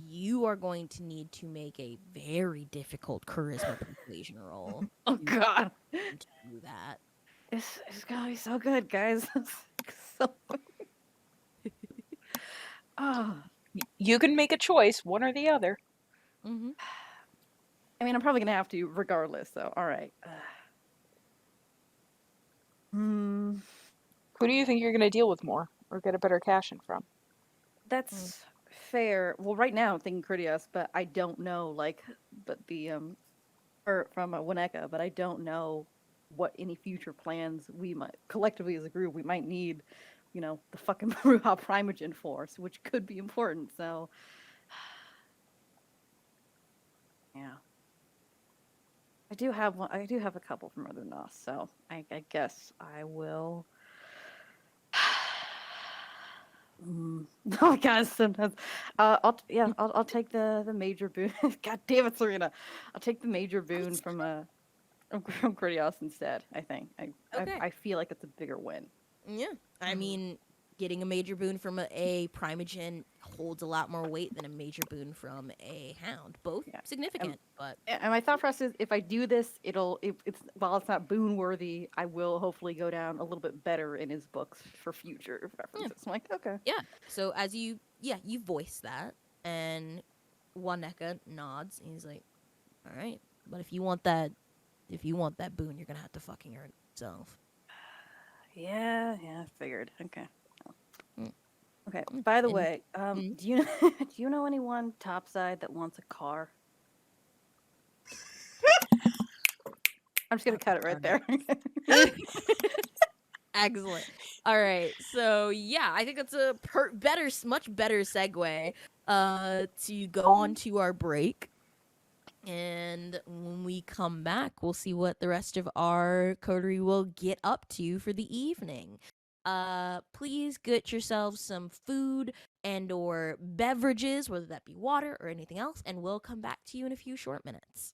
You are going to need to make a very difficult charisma persuasion roll Oh to God, to do that. it's gonna be so good, guys. So, oh, You can make a choice, one or the other. Mm-hmm. I mean, I'm probably gonna have to regardless. So, all right. Hmm. Who do you think you're going to deal with more or get a better cash in from? That's fair. Well, right now I'm thinking Critias, but I don't know. Like, but the or from Wineka, but I don't know what any future plans we might collectively as a group we might need. You know, the fucking Ruha Primogen force, which could be important. So, yeah, I do have one. I do have a couple from Other Nos, so I guess I will. Oh god, sometimes. I'll take the major boon. God damn it, Serena. I'll take the major boon from Critios instead. I think. Okay. I feel like it's a bigger win. Yeah. I mean, getting a major boon from a Primogen holds a lot more weight than a major boon from a Hound. Both Yeah. significant, but And my thought process is, if I do this, it's while it's not boon worthy, I will hopefully go down a little bit better in his books for future references. I'm like, okay. yeah. So as you voice that, and Waneka nods, and he's like, "All right, but if you want that boon, you're gonna have to fucking earn it yourself." Yeah, I figured. Okay. Mm. Okay. By the And way, mm, do you do you know anyone topside that wants a car? I'm just gonna cut it right there. excellent. All right, so yeah, I think that's a much better segue to go on to our break. And when we come back, we'll see what the rest of our coterie will get up to for the evening. Please get yourselves some food and or beverages, whether that be water or anything else, and we'll come back to you in a few short minutes.